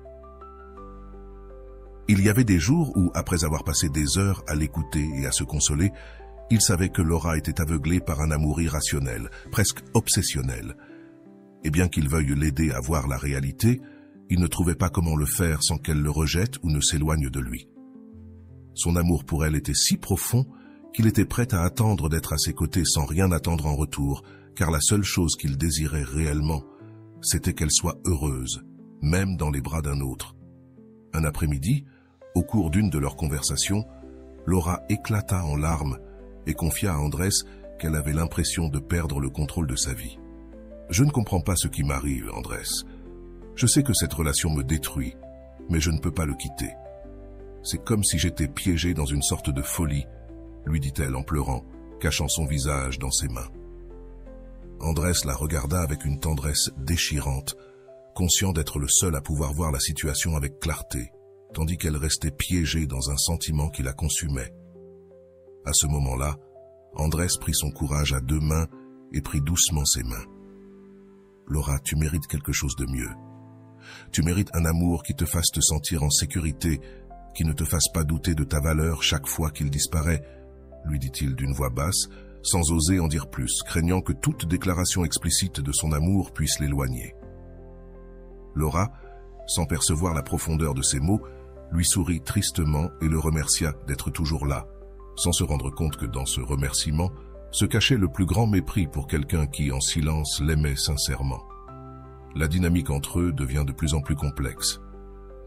[SPEAKER 1] Il y avait des jours où, après avoir passé des heures à l'écouter et à se consoler, il savait que Laura était aveuglée par un amour irrationnel, presque obsessionnel. Et bien qu'il veuille l'aider à voir la réalité, il ne trouvait pas comment le faire sans qu'elle le rejette ou ne s'éloigne de lui. Son amour pour elle était si profond qu'il était prêt à attendre d'être à ses côtés sans rien attendre en retour, car la seule chose qu'il désirait réellement, c'était qu'elle soit heureuse, même dans les bras d'un autre. Un après-midi, au cours d'une de leurs conversations, Laura éclata en larmes et confia à Andrés qu'elle avait l'impression de perdre le contrôle de sa vie. « Je ne comprends pas ce qui m'arrive, Andrés. Je sais que cette relation me détruit, mais je ne peux pas le quitter. C'est comme si j'étais piégé dans une sorte de folie, » lui dit-elle en pleurant, cachant son visage dans ses mains. Andrés la regarda avec une tendresse déchirante, conscient d'être le seul à pouvoir voir la situation avec clarté, tandis qu'elle restait piégée dans un sentiment qui la consumait. À ce moment-là, Andrés prit son courage à deux mains et prit doucement ses mains. « Laura, tu mérites quelque chose de mieux. Tu mérites un amour qui te fasse te sentir en sécurité, qui ne te fasse pas douter de ta valeur chaque fois qu'il disparaît, » lui dit-il d'une voix basse, sans oser en dire plus, craignant que toute déclaration explicite de son amour puisse l'éloigner. Laura, sans percevoir la profondeur de ses mots, lui sourit tristement et le remercia d'être toujours là, sans se rendre compte que dans ce remerciement se cachait le plus grand mépris pour quelqu'un qui, en silence, l'aimait sincèrement. La dynamique entre eux devient de plus en plus complexe.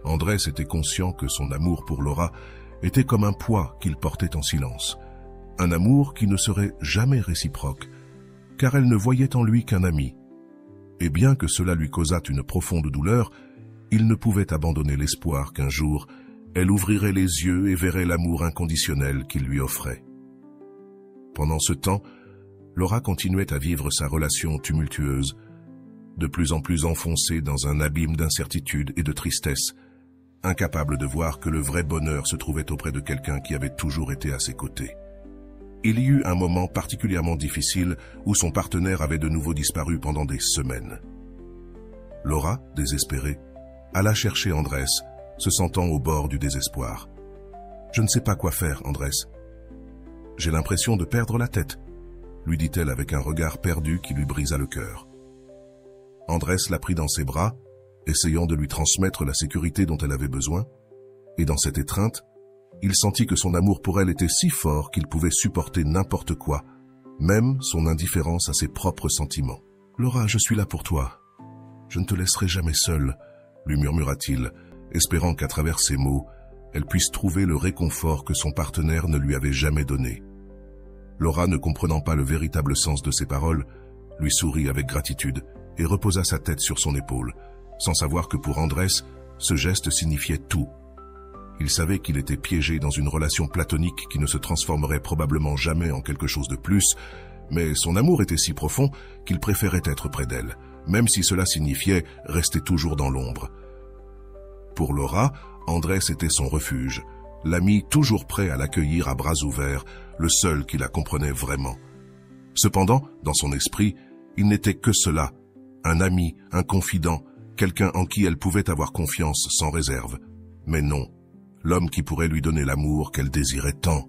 [SPEAKER 1] Andrés était conscient que son amour pour Laura était comme un poids qu'il portait en silence, un amour qui ne serait jamais réciproque, car elle ne voyait en lui qu'un ami. Et bien que cela lui causât une profonde douleur, il ne pouvait abandonner l'espoir qu'un jour, elle ouvrirait les yeux et verrait l'amour inconditionnel qu'il lui offrait. Pendant ce temps, Laura continuait à vivre sa relation tumultueuse, de plus en plus enfoncée dans un abîme d'incertitude et de tristesse, incapable de voir que le vrai bonheur se trouvait auprès de quelqu'un qui avait toujours été à ses côtés. Il y eut un moment particulièrement difficile où son partenaire avait de nouveau disparu pendant des semaines. Laura, désespérée, alla chercher Andrés, se sentant au bord du désespoir. « Je ne sais pas quoi faire, Andrés. J'ai l'impression de perdre la tête, » lui dit-elle avec un regard perdu qui lui brisa le cœur. Andrés la prit dans ses bras, essayant de lui transmettre la sécurité dont elle avait besoin, et dans cette étreinte, il sentit que son amour pour elle était si fort qu'il pouvait supporter n'importe quoi, même son indifférence à ses propres sentiments. « Laura, je suis là pour toi. Je ne te laisserai jamais seule, » lui murmura-t-il, espérant qu'à travers ces mots, elle puisse trouver le réconfort que son partenaire ne lui avait jamais donné. Laura, ne comprenant pas le véritable sens de ces paroles, lui sourit avec gratitude et reposa sa tête sur son épaule, sans savoir que pour Andrés, ce geste signifiait tout. Il savait qu'il était piégé dans une relation platonique qui ne se transformerait probablement jamais en quelque chose de plus, mais son amour était si profond qu'il préférait être près d'elle, même si cela signifiait rester toujours dans l'ombre. Pour Laura, Andrés était son refuge, l'ami toujours prêt à l'accueillir à bras ouverts, le seul qui la comprenait vraiment. Cependant, dans son esprit, il n'était que cela, un ami, un confident, quelqu'un en qui elle pouvait avoir confiance sans réserve. Mais non, l'homme qui pourrait lui donner l'amour qu'elle désirait tant.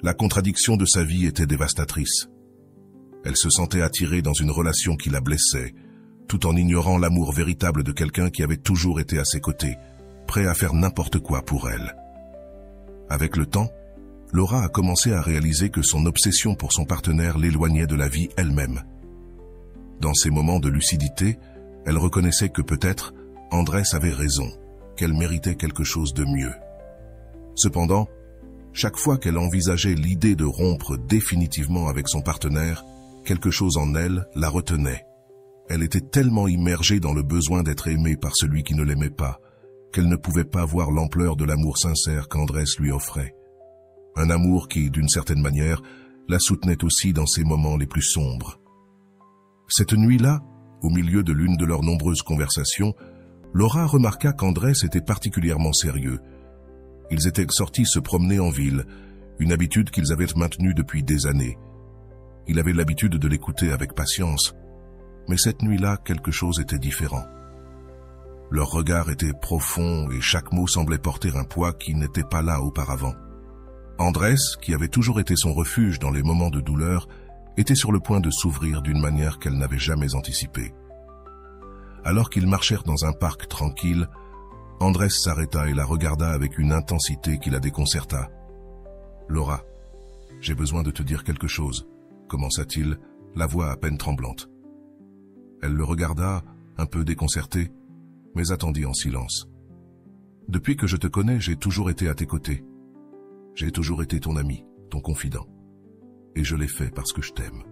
[SPEAKER 1] La contradiction de sa vie était dévastatrice. Elle se sentait attirée dans une relation qui la blessait, tout en ignorant l'amour véritable de quelqu'un qui avait toujours été à ses côtés, prêt à faire n'importe quoi pour elle. Avec le temps, Laura a commencé à réaliser que son obsession pour son partenaire l'éloignait de la vie elle-même. Dans ces moments de lucidité, elle reconnaissait que peut-être Andrés avait raison, qu'elle méritait quelque chose de mieux. Cependant, chaque fois qu'elle envisageait l'idée de rompre définitivement avec son partenaire, quelque chose en elle la retenait. Elle était tellement immergée dans le besoin d'être aimée par celui qui ne l'aimait pas, qu'elle ne pouvait pas voir l'ampleur de l'amour sincère qu'Andrés lui offrait. Un amour qui, d'une certaine manière, la soutenait aussi dans ses moments les plus sombres. Cette nuit-là, au milieu de l'une de leurs nombreuses conversations, Laura remarqua qu'Andrés était particulièrement sérieux. Ils étaient sortis se promener en ville, une habitude qu'ils avaient maintenue depuis des années. Il avait l'habitude de l'écouter avec patience, mais cette nuit-là, quelque chose était différent. Leur regard était profond et chaque mot semblait porter un poids qui n'était pas là auparavant. Andrés, qui avait toujours été son refuge dans les moments de douleur, était sur le point de s'ouvrir d'une manière qu'elle n'avait jamais anticipée. Alors qu'ils marchèrent dans un parc tranquille, Andrés s'arrêta et la regarda avec une intensité qui la déconcerta. « Laura, j'ai besoin de te dire quelque chose », commença-t-il, la voix à peine tremblante. Elle le regarda, un peu déconcertée, mais attendit en silence. « Depuis que je te connais, j'ai toujours été à tes côtés. J'ai toujours été ton ami, ton confident. Et je l'ai fait parce que je t'aime,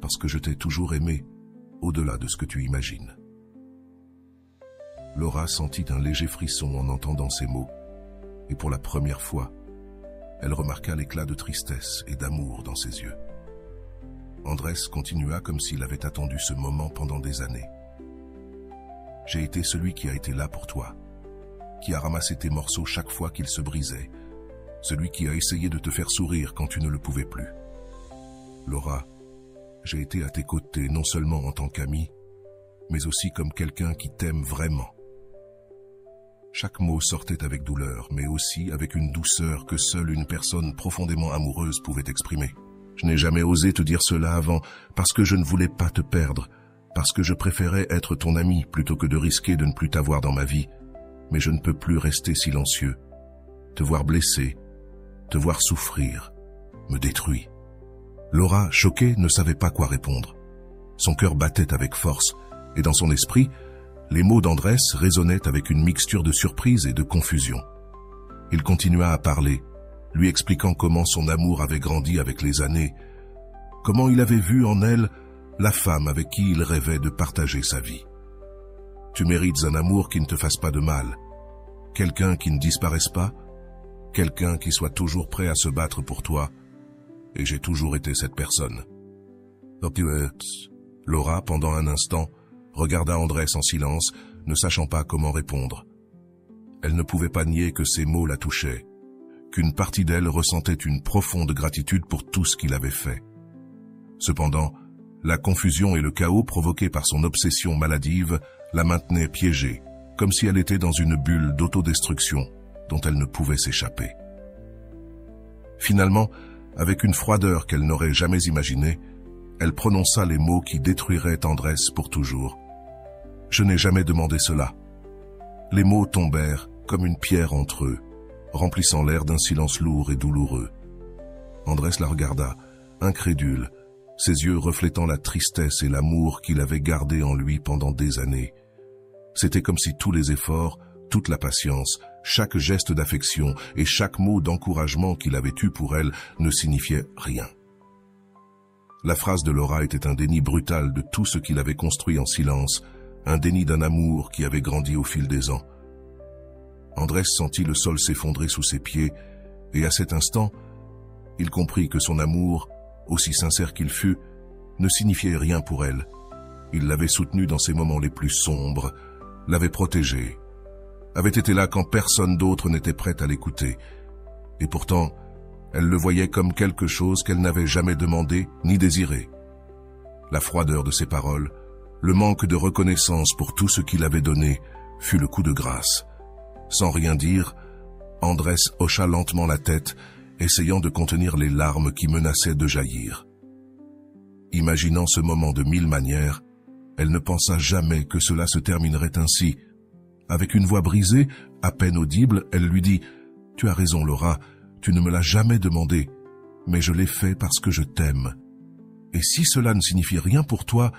[SPEAKER 1] parce que je t'ai toujours aimé, au-delà de ce que tu imagines. » Laura sentit un léger frisson en entendant ces mots, et pour la première fois, elle remarqua l'éclat de tristesse et d'amour dans ses yeux. Andrés continua comme s'il avait attendu ce moment pendant des années. « J'ai été celui qui a été là pour toi, qui a ramassé tes morceaux chaque fois qu'ils se brisaient, celui qui a essayé de te faire sourire quand tu ne le pouvais plus. Laura, j'ai été à tes côtés non seulement en tant qu'ami, mais aussi comme quelqu'un qui t'aime vraiment. » Chaque mot sortait avec douleur, mais aussi avec une douceur que seule une personne profondément amoureuse pouvait exprimer. Je n'ai jamais osé te dire cela avant, parce que je ne voulais pas te perdre, parce que je préférais être ton ami plutôt que de risquer de ne plus t'avoir dans ma vie. Mais je ne peux plus rester silencieux. Te voir blessé, te voir souffrir, me détruit. Laura, choquée, ne savait pas quoi répondre. Son cœur battait avec force, et dans son esprit, les mots d'Andrés résonnaient avec une mixture de surprise et de confusion. Il continua à parler, lui expliquant comment son amour avait grandi avec les années, comment il avait vu en elle la femme avec qui il rêvait de partager sa vie. Tu mérites un amour qui ne te fasse pas de mal, quelqu'un qui ne disparaisse pas, quelqu'un qui soit toujours prêt à se battre pour toi, et j'ai toujours été cette personne. Laura, pendant un instant, regarda Andrés en silence, ne sachant pas comment répondre. Elle ne pouvait pas nier que ces mots la touchaient, qu'une partie d'elle ressentait une profonde gratitude pour tout ce qu'il avait fait. Cependant, la confusion et le chaos provoqués par son obsession maladive la maintenaient piégée, comme si elle était dans une bulle d'autodestruction dont elle ne pouvait s'échapper. Finalement, avec une froideur qu'elle n'aurait jamais imaginée, elle prononça les mots qui détruiraient Andrés pour toujours. « Je n'ai jamais demandé cela. » Les mots tombèrent comme une pierre entre eux, remplissant l'air d'un silence lourd et douloureux. Andrés la regarda, incrédule, ses yeux reflétant la tristesse et l'amour qu'il avait gardé en lui pendant des années. C'était comme si tous les efforts, toute la patience, chaque geste d'affection et chaque mot d'encouragement qu'il avait eu pour elle ne signifiait rien. La phrase de Laura était un déni brutal de tout ce qu'il avait construit en silence, un déni d'un amour qui avait grandi au fil des ans. Andrés sentit le sol s'effondrer sous ses pieds, et à cet instant, il comprit que son amour, aussi sincère qu'il fût, ne signifiait rien pour elle. Il l'avait soutenue dans ses moments les plus sombres, l'avait protégée, avait été là quand personne d'autre n'était prêt à l'écouter. Et pourtant, elle le voyait comme quelque chose qu'elle n'avait jamais demandé ni désiré. La froideur de ses paroles, le manque de reconnaissance pour tout ce qu'il avait donné, fut le coup de grâce. Sans rien dire, Andrés hocha lentement la tête, essayant de contenir les larmes qui menaçaient de jaillir. Imaginant ce moment de mille manières, elle ne pensa jamais que cela se terminerait ainsi. Avec une voix brisée, à peine audible, elle lui dit « Tu as raison, Laura, tu ne me l'as jamais demandé, mais je l'ai fait parce que je t'aime. Et si cela ne signifie rien pour toi,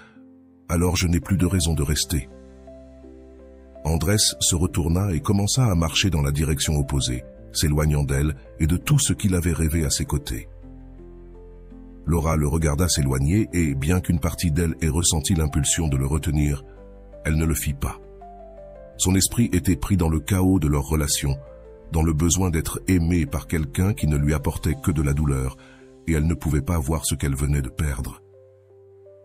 [SPEAKER 1] alors je n'ai plus de raison de rester. » Andrés se retourna et commença à marcher dans la direction opposée, s'éloignant d'elle et de tout ce qu'il avait rêvé à ses côtés. Laura le regarda s'éloigner et, bien qu'une partie d'elle ait ressenti l'impulsion de le retenir, elle ne le fit pas. Son esprit était pris dans le chaos de leur relation, dans le besoin d'être aimée par quelqu'un qui ne lui apportait que de la douleur, et elle ne pouvait pas voir ce qu'elle venait de perdre.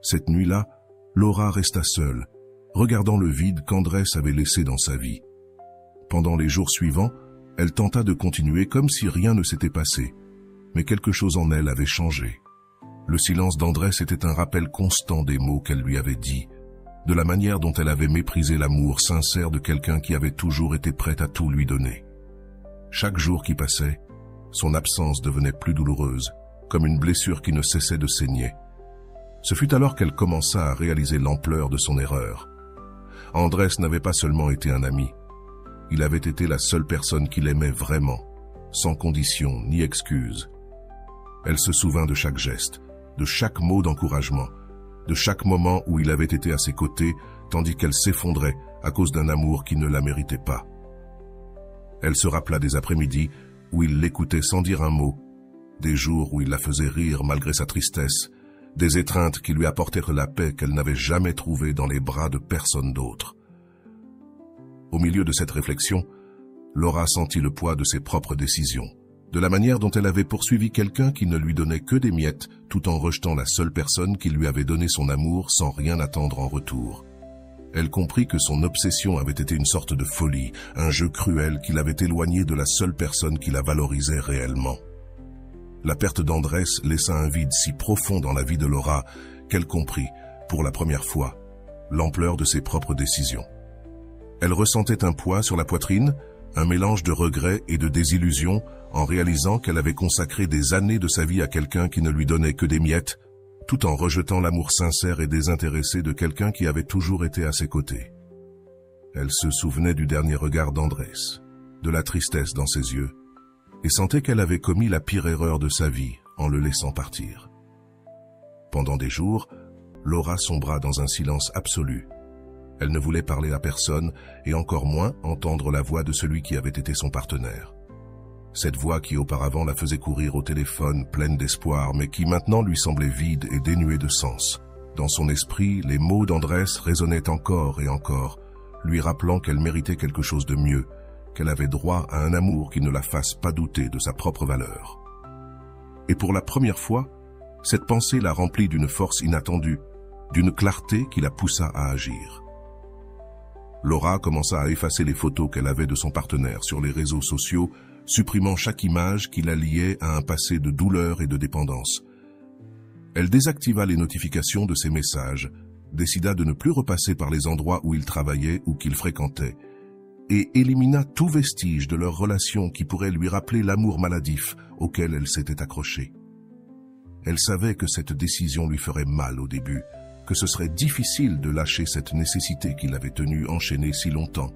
[SPEAKER 1] Cette nuit-là, Laura resta seule, regardant le vide qu'Andrés avait laissé dans sa vie. Pendant les jours suivants, elle tenta de continuer comme si rien ne s'était passé, mais quelque chose en elle avait changé. Le silence d'Andrés était un rappel constant des mots qu'elle lui avait dits, de la manière dont elle avait méprisé l'amour sincère de quelqu'un qui avait toujours été prêt à tout lui donner. Chaque jour qui passait, son absence devenait plus douloureuse, comme une blessure qui ne cessait de saigner. Ce fut alors qu'elle commença à réaliser l'ampleur de son erreur. Andrés n'avait pas seulement été un ami, il avait été la seule personne qu'il aimait vraiment, sans condition ni excuse. Elle se souvint de chaque geste, de chaque mot d'encouragement, de chaque moment où il avait été à ses côtés, tandis qu'elle s'effondrait à cause d'un amour qui ne la méritait pas. Elle se rappela des après-midi où il l'écoutait sans dire un mot, des jours où il la faisait rire malgré sa tristesse, des étreintes qui lui apportèrent la paix qu'elle n'avait jamais trouvée dans les bras de personne d'autre. Au milieu de cette réflexion, Laura sentit le poids de ses propres décisions, de la manière dont elle avait poursuivi quelqu'un qui ne lui donnait que des miettes, tout en rejetant la seule personne qui lui avait donné son amour sans rien attendre en retour. Elle comprit que son obsession avait été une sorte de folie, un jeu cruel qui l'avait éloignée de la seule personne qui la valorisait réellement. La perte d'Andrés laissa un vide si profond dans la vie de Laura qu'elle comprit, pour la première fois, l'ampleur de ses propres décisions. Elle ressentait un poids sur la poitrine, un mélange de regrets et de désillusion en réalisant qu'elle avait consacré des années de sa vie à quelqu'un qui ne lui donnait que des miettes, tout en rejetant l'amour sincère et désintéressé de quelqu'un qui avait toujours été à ses côtés. Elle se souvenait du dernier regard d'Andrés, de la tristesse dans ses yeux, et sentait qu'elle avait commis la pire erreur de sa vie en le laissant partir. Pendant des jours, Laura sombra dans un silence absolu. Elle ne voulait parler à personne et encore moins entendre la voix de celui qui avait été son partenaire. Cette voix qui auparavant la faisait courir au téléphone pleine d'espoir, mais qui maintenant lui semblait vide et dénuée de sens. Dans son esprit, les mots d'Andrés résonnaient encore et encore, lui rappelant qu'elle méritait quelque chose de mieux, qu'elle avait droit à un amour qui ne la fasse pas douter de sa propre valeur. Et pour la première fois, cette pensée la remplit d'une force inattendue, d'une clarté qui la poussa à agir. Laura commença à effacer les photos qu'elle avait de son partenaire sur les réseaux sociaux, supprimant chaque image qui la liait à un passé de douleur et de dépendance. Elle désactiva les notifications de ses messages, décida de ne plus repasser par les endroits où il travaillait ou qu'il fréquentait, et élimina tout vestige de leur relation qui pourrait lui rappeler l'amour maladif auquel elle s'était accrochée. Elle savait que cette décision lui ferait mal au début, que ce serait difficile de lâcher cette nécessité qui l'avait tenue enchaînée si longtemps.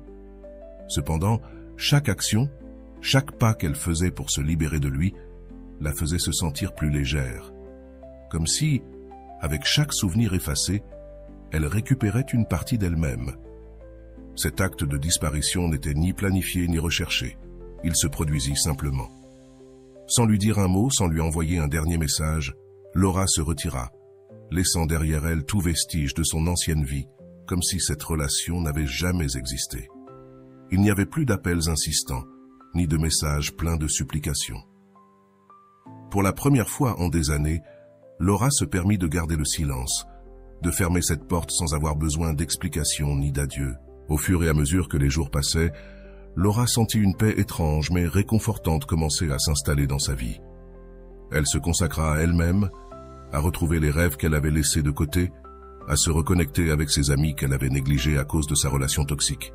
[SPEAKER 1] Cependant, chaque action, chaque pas qu'elle faisait pour se libérer de lui, la faisait se sentir plus légère. Comme si, avec chaque souvenir effacé, elle récupérait une partie d'elle-même. Cet acte de disparition n'était ni planifié ni recherché. Il se produisit simplement. Sans lui dire un mot, sans lui envoyer un dernier message, Laura se retira, laissant derrière elle tout vestige de son ancienne vie, comme si cette relation n'avait jamais existé. Il n'y avait plus d'appels insistants, ni de messages pleins de supplications. Pour la première fois en des années, Laura se permit de garder le silence, de fermer cette porte sans avoir besoin d'explications ni d'adieu. Au fur et à mesure que les jours passaient, Laura sentit une paix étrange mais réconfortante commencer à s'installer dans sa vie. Elle se consacra à elle-même, à retrouver les rêves qu'elle avait laissés de côté, à se reconnecter avec ses amis qu'elle avait négligés à cause de sa relation toxique.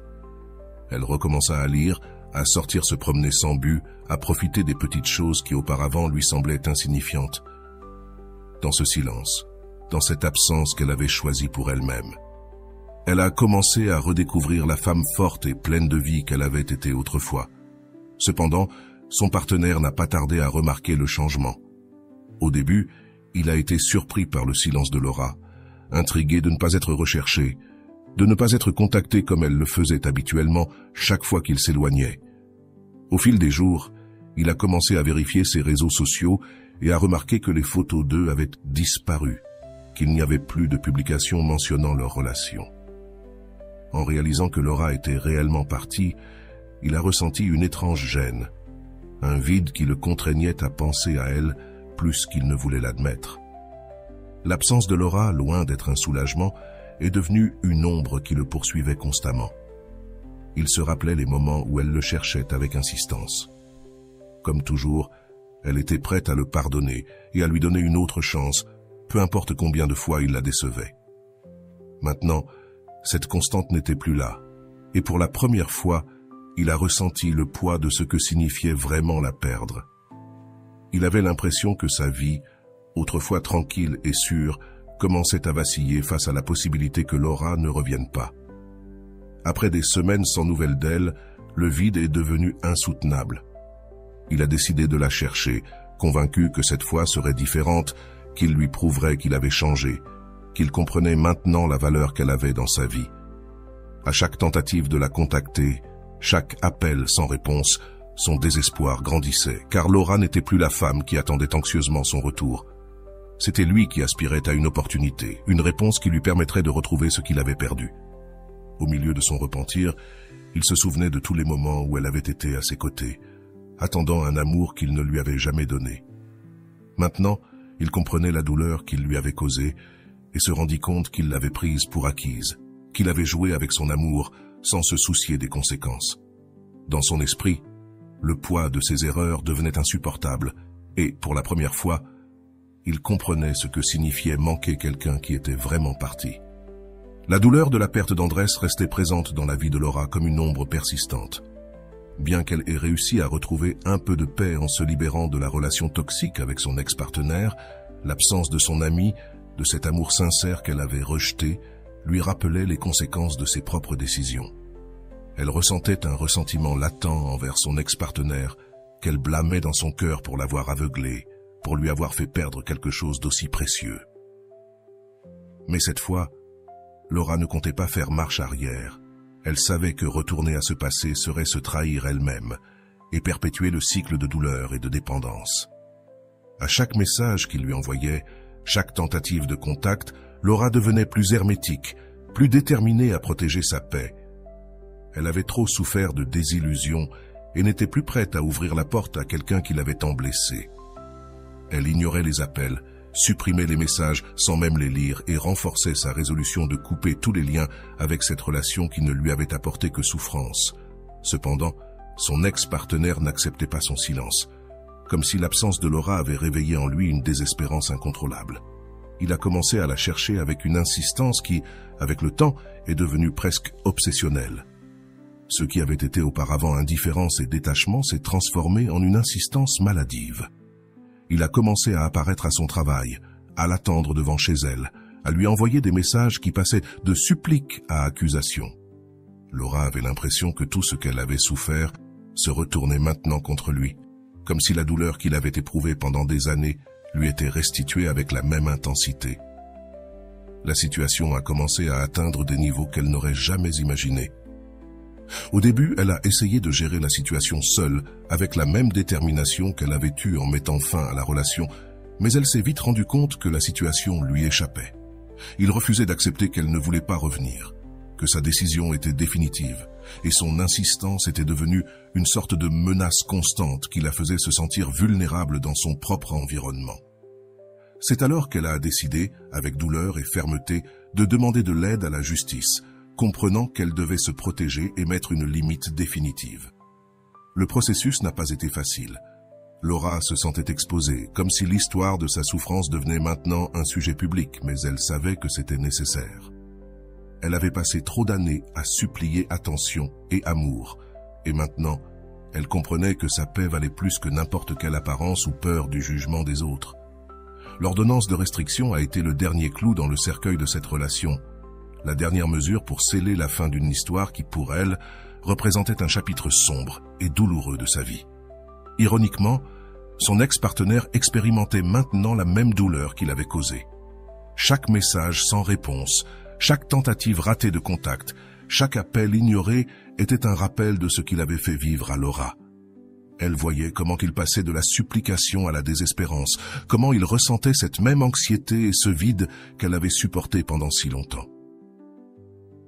[SPEAKER 1] Elle recommença à lire, à sortir se promener sans but, à profiter des petites choses qui auparavant lui semblaient insignifiantes. Dans ce silence, dans cette absence qu'elle avait choisie pour elle-même, elle a commencé à redécouvrir la femme forte et pleine de vie qu'elle avait été autrefois. Cependant, son partenaire n'a pas tardé à remarquer le changement. Au début, il a été surpris par le silence de Laura, intrigué de ne pas être recherché, de ne pas être contacté comme elle le faisait habituellement chaque fois qu'il s'éloignait. Au fil des jours, il a commencé à vérifier ses réseaux sociaux et à remarquer que les photos d'eux avaient disparu, qu'il n'y avait plus de publications mentionnant leur relation. En réalisant que Laura était réellement partie, il a ressenti une étrange gêne, un vide qui le contraignait à penser à elle plus qu'il ne voulait l'admettre. L'absence de Laura, loin d'être un soulagement, est devenue une ombre qui le poursuivait constamment. Il se rappelait les moments où elle le cherchait avec insistance. Comme toujours, elle était prête à le pardonner et à lui donner une autre chance, peu importe combien de fois il la décevait. Maintenant, cette constante n'était plus là, et pour la première fois, il a ressenti le poids de ce que signifiait vraiment la perdre. Il avait l'impression que sa vie, autrefois tranquille et sûre, commençait à vaciller face à la possibilité que Laura ne revienne pas. Après des semaines sans nouvelles d'elle, le vide est devenu insoutenable. Il a décidé de la chercher, convaincu que cette fois serait différente, qu'il lui prouverait qu'il avait changé, qu'il comprenait maintenant la valeur qu'elle avait dans sa vie. À chaque tentative de la contacter, chaque appel sans réponse, son désespoir grandissait, car Laura n'était plus la femme qui attendait anxieusement son retour. C'était lui qui aspirait à une opportunité, une réponse qui lui permettrait de retrouver ce qu'il avait perdu. Au milieu de son repentir, il se souvenait de tous les moments où elle avait été à ses côtés, attendant un amour qu'il ne lui avait jamais donné. Maintenant, il comprenait la douleur qu'il lui avait causée et se rendit compte qu'il l'avait prise pour acquise, qu'il avait joué avec son amour sans se soucier des conséquences. Dans son esprit, le poids de ses erreurs devenait insupportable et, pour la première fois, il comprenait ce que signifiait manquer quelqu'un qui était vraiment parti. La douleur de la perte d'Andrés restait présente dans la vie de Laura comme une ombre persistante. Bien qu'elle ait réussi à retrouver un peu de paix en se libérant de la relation toxique avec son ex-partenaire, l'absence de son ami, de cet amour sincère qu'elle avait rejeté, lui rappelait les conséquences de ses propres décisions. Elle ressentait un ressentiment latent envers son ex-partenaire, qu'elle blâmait dans son cœur pour l'avoir aveuglé, pour lui avoir fait perdre quelque chose d'aussi précieux. Mais cette fois, Laura ne comptait pas faire marche arrière. Elle savait que retourner à ce passé serait se trahir elle-même et perpétuer le cycle de douleur et de dépendance. À chaque message qu'il lui envoyait, chaque tentative de contact, Laura devenait plus hermétique, plus déterminée à protéger sa paix. Elle avait trop souffert de désillusion et n'était plus prête à ouvrir la porte à quelqu'un qui l'avait tant blessée. Elle ignorait les appels, supprimait les messages sans même les lire et renforçait sa résolution de couper tous les liens avec cette relation qui ne lui avait apporté que souffrance. Cependant, son ex-partenaire n'acceptait pas son silence, comme si l'absence de Laura avait réveillé en lui une désespérance incontrôlable. Il a commencé à la chercher avec une insistance qui, avec le temps, est devenue presque obsessionnelle. Ce qui avait été auparavant indifférence et détachement s'est transformé en une insistance maladive. Il a commencé à apparaître à son travail, à l'attendre devant chez elle, à lui envoyer des messages qui passaient de suppliques à accusations. Laura avait l'impression que tout ce qu'elle avait souffert se retournait maintenant contre lui, comme si la douleur qu'il avait éprouvée pendant des années lui était restituée avec la même intensité. La situation a commencé à atteindre des niveaux qu'elle n'aurait jamais imaginés. Au début, elle a essayé de gérer la situation seule, avec la même détermination qu'elle avait eue en mettant fin à la relation, mais elle s'est vite rendue compte que la situation lui échappait. Il refusait d'accepter qu'elle ne voulait pas revenir, que sa décision était définitive, et son insistance était devenue une sorte de menace constante qui la faisait se sentir vulnérable dans son propre environnement. C'est alors qu'elle a décidé, avec douleur et fermeté, de demander de l'aide à la justice, comprenant qu'elle devait se protéger et mettre une limite définitive. Le processus n'a pas été facile. Laura se sentait exposée, comme si l'histoire de sa souffrance devenait maintenant un sujet public, mais elle savait que c'était nécessaire. Elle avait passé trop d'années à supplier attention et amour, et maintenant, elle comprenait que sa paix valait plus que n'importe quelle apparence ou peur du jugement des autres. L'ordonnance de restriction a été le dernier clou dans le cercueil de cette relation, la dernière mesure pour sceller la fin d'une histoire qui, pour elle, représentait un chapitre sombre et douloureux de sa vie. Ironiquement, son ex-partenaire expérimentait maintenant la même douleur qu'il avait causée. Chaque message sans réponse, chaque tentative ratée de contact, chaque appel ignoré était un rappel de ce qu'il avait fait vivre à Laura. Elle voyait comment il passait de la supplication à la désespérance, comment il ressentait cette même anxiété et ce vide qu'elle avait supporté pendant si longtemps.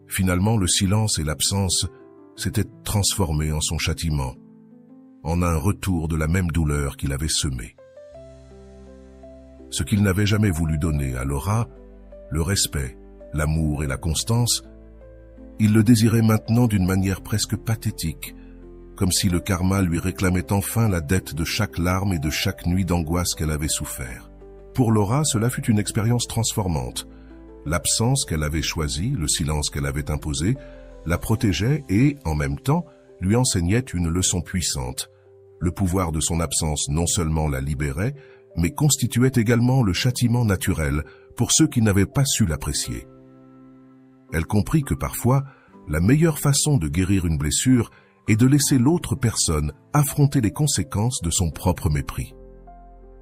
[SPEAKER 1] Finalement, le silence et l'absence s'étaient transformés en son châtiment, en un retour de la même douleur qu'il avait semée. Ce qu'il n'avait jamais voulu donner à Laura, le respect, l'amour et la constance, il le désirait maintenant d'une manière presque pathétique, comme si le karma lui réclamait enfin la dette de chaque larme et de chaque nuit d'angoisse qu'elle avait souffert. Pour Laura, cela fut une expérience transformante. L'absence qu'elle avait choisie, le silence qu'elle avait imposé, la protégeait et, en même temps, lui enseignait une leçon puissante. Le pouvoir de son absence non seulement la libérait, mais constituait également le châtiment naturel pour ceux qui n'avaient pas su l'apprécier. Elle comprit que parfois, la meilleure façon de guérir une blessure est de laisser l'autre personne affronter les conséquences de son propre mépris.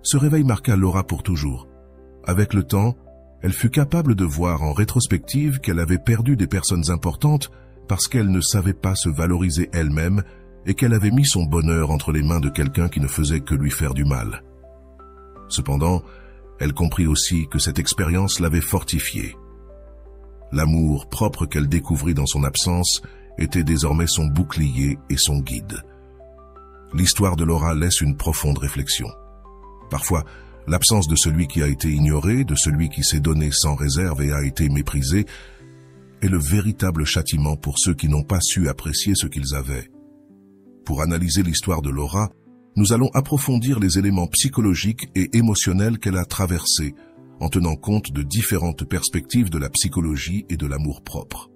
[SPEAKER 1] Ce réveil marqua Laura pour toujours. Avec le temps, elle fut capable de voir en rétrospective qu'elle avait perdu des personnes importantes parce qu'elle ne savait pas se valoriser elle-même et qu'elle avait mis son bonheur entre les mains de quelqu'un qui ne faisait que lui faire du mal. Cependant, elle comprit aussi que cette expérience l'avait fortifiée. L'amour propre qu'elle découvrit dans son absence était désormais son bouclier et son guide. L'histoire de Laura laisse une profonde réflexion. Parfois, l'absence de celui qui a été ignoré, de celui qui s'est donné sans réserve et a été méprisé, est le véritable châtiment pour ceux qui n'ont pas su apprécier ce qu'ils avaient. Pour analyser l'histoire de Laura, nous allons approfondir les éléments psychologiques et émotionnels qu'elle a traversés, en tenant compte de différentes perspectives de la psychologie et de l'amour-propre.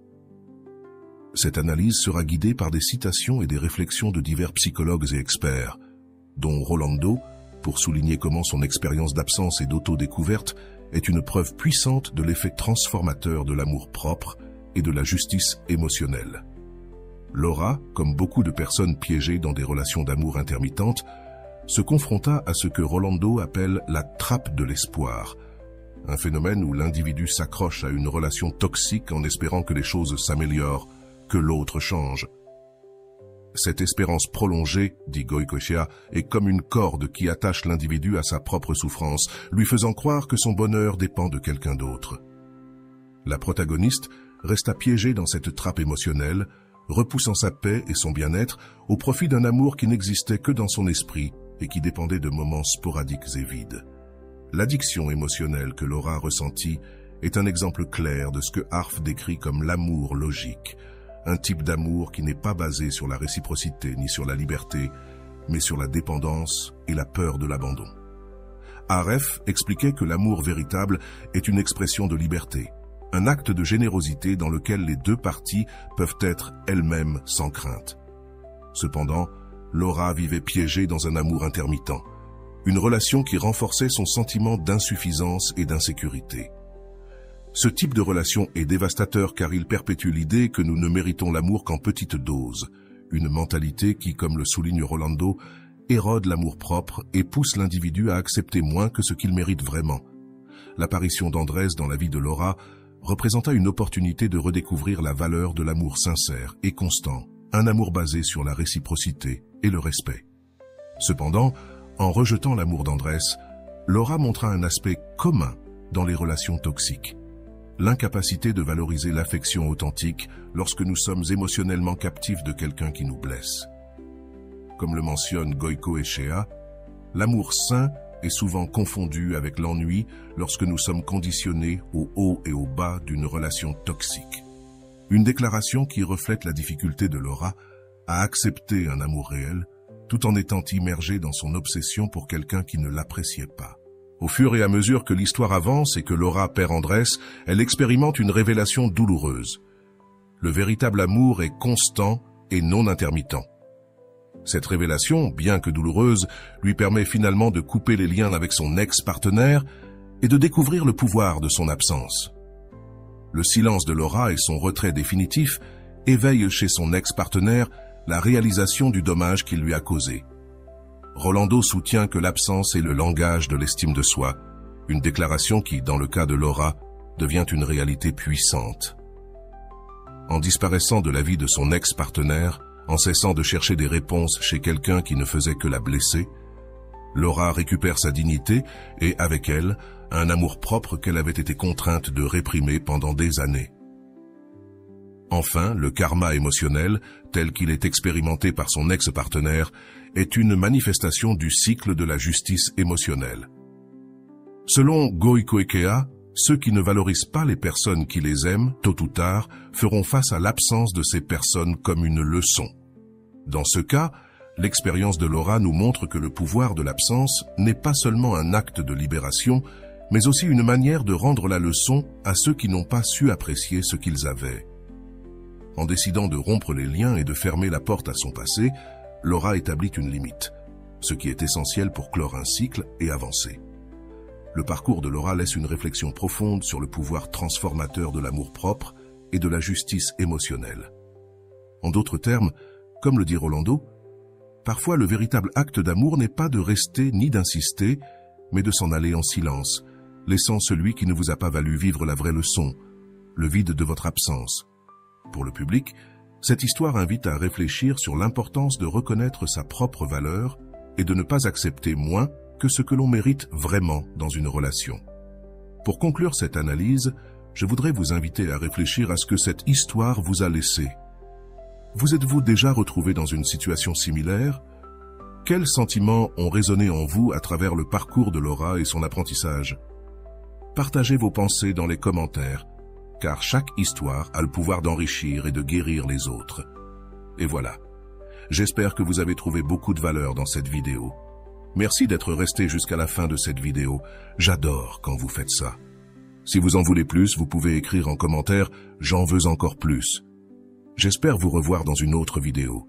[SPEAKER 1] Cette analyse sera guidée par des citations et des réflexions de divers psychologues et experts, dont Rolando, pour souligner comment son expérience d'absence et d'autodécouverte est une preuve puissante de l'effet transformateur de l'amour-propre et de la justice émotionnelle. Laura, comme beaucoup de personnes piégées dans des relations d'amour intermittentes, se confronta à ce que Rolando appelle la trappe de l'espoir, un phénomène où l'individu s'accroche à une relation toxique en espérant que les choses s'améliorent, que l'autre change. Cette espérance prolongée, dit Goycochea, est comme une corde qui attache l'individu à sa propre souffrance, lui faisant croire que son bonheur dépend de quelqu'un d'autre. La protagoniste resta piégée dans cette trappe émotionnelle, repoussant sa paix et son bien-être au profit d'un amour qui n'existait que dans son esprit et qui dépendait de moments sporadiques et vides. L'addiction émotionnelle que Laura ressentit est un exemple clair de ce que Harf décrit comme l'amour logique, un type d'amour qui n'est pas basé sur la réciprocité ni sur la liberté, mais sur la dépendance et la peur de l'abandon. Aref expliquait que l'amour véritable est une expression de liberté, un acte de générosité dans lequel les deux parties peuvent être elles-mêmes sans crainte. Cependant, Laura vivait piégée dans un amour intermittent, une relation qui renforçait son sentiment d'insuffisance et d'insécurité. Ce type de relation est dévastateur car il perpétue l'idée que nous ne méritons l'amour qu'en petite dose, une mentalité qui, comme le souligne Rolando, érode l'amour-propre et pousse l'individu à accepter moins que ce qu'il mérite vraiment. L'apparition d'Andrés dans la vie de Laura représenta une opportunité de redécouvrir la valeur de l'amour sincère et constant, un amour basé sur la réciprocité et le respect. Cependant, en rejetant l'amour d'Andrés, Laura montra un aspect commun dans les relations toxiques. L'incapacité de valoriser l'affection authentique lorsque nous sommes émotionnellement captifs de quelqu'un qui nous blesse. Comme le mentionne Goicoechea, l'amour sain est souvent confondu avec l'ennui lorsque nous sommes conditionnés au haut et au bas d'une relation toxique. Une déclaration qui reflète la difficulté de Laura à accepter un amour réel, tout en étant immergée dans son obsession pour quelqu'un qui ne l'appréciait pas. Au fur et à mesure que l'histoire avance et que Laura perd Andrés, elle expérimente une révélation douloureuse. Le véritable amour est constant et non intermittent. Cette révélation, bien que douloureuse, lui permet finalement de couper les liens avec son ex-partenaire et de découvrir le pouvoir de son absence. Le silence de Laura et son retrait définitif éveillent chez son ex-partenaire la réalisation du dommage qu'il lui a causé. Rolando soutient que l'absence est le langage de l'estime de soi, une déclaration qui, dans le cas de Laura, devient une réalité puissante. En disparaissant de la vie de son ex-partenaire, en cessant de chercher des réponses chez quelqu'un qui ne faisait que la blesser, Laura récupère sa dignité et, avec elle, un amour-propre qu'elle avait été contrainte de réprimer pendant des années. Enfin, le karma émotionnel, tel qu'il est expérimenté par son ex-partenaire, est une manifestation du cycle de la justice émotionnelle. Selon Goicoechea, ceux qui ne valorisent pas les personnes qui les aiment, tôt ou tard, feront face à l'absence de ces personnes comme une leçon. Dans ce cas, l'expérience de Laura nous montre que le pouvoir de l'absence n'est pas seulement un acte de libération, mais aussi une manière de rendre la leçon à ceux qui n'ont pas su apprécier ce qu'ils avaient. En décidant de rompre les liens et de fermer la porte à son passé, Laura établit une limite, ce qui est essentiel pour clore un cycle et avancer. Le parcours de Laura laisse une réflexion profonde sur le pouvoir transformateur de l'amour-propre et de la justice émotionnelle. En d'autres termes, comme le dit Rolando, parfois le véritable acte d'amour n'est pas de rester ni d'insister, mais de s'en aller en silence, laissant celui qui ne vous a pas valu vivre la vraie leçon, le vide de votre absence. Pour le public, cette histoire invite à réfléchir sur l'importance de reconnaître sa propre valeur et de ne pas accepter moins que ce que l'on mérite vraiment dans une relation. Pour conclure cette analyse, je voudrais vous inviter à réfléchir à ce que cette histoire vous a laissé. Vous êtes-vous déjà retrouvé dans une situation similaire? Quels sentiments ont résonné en vous à travers le parcours de Laura et son apprentissage? Partagez vos pensées dans les commentaires, car chaque histoire a le pouvoir d'enrichir et de guérir les autres. Et voilà. J'espère que vous avez trouvé beaucoup de valeur dans cette vidéo. Merci d'être resté jusqu'à la fin de cette vidéo. J'adore quand vous faites ça. Si vous en voulez plus, vous pouvez écrire en commentaire « J'en veux encore plus ». J'espère vous revoir dans une autre vidéo.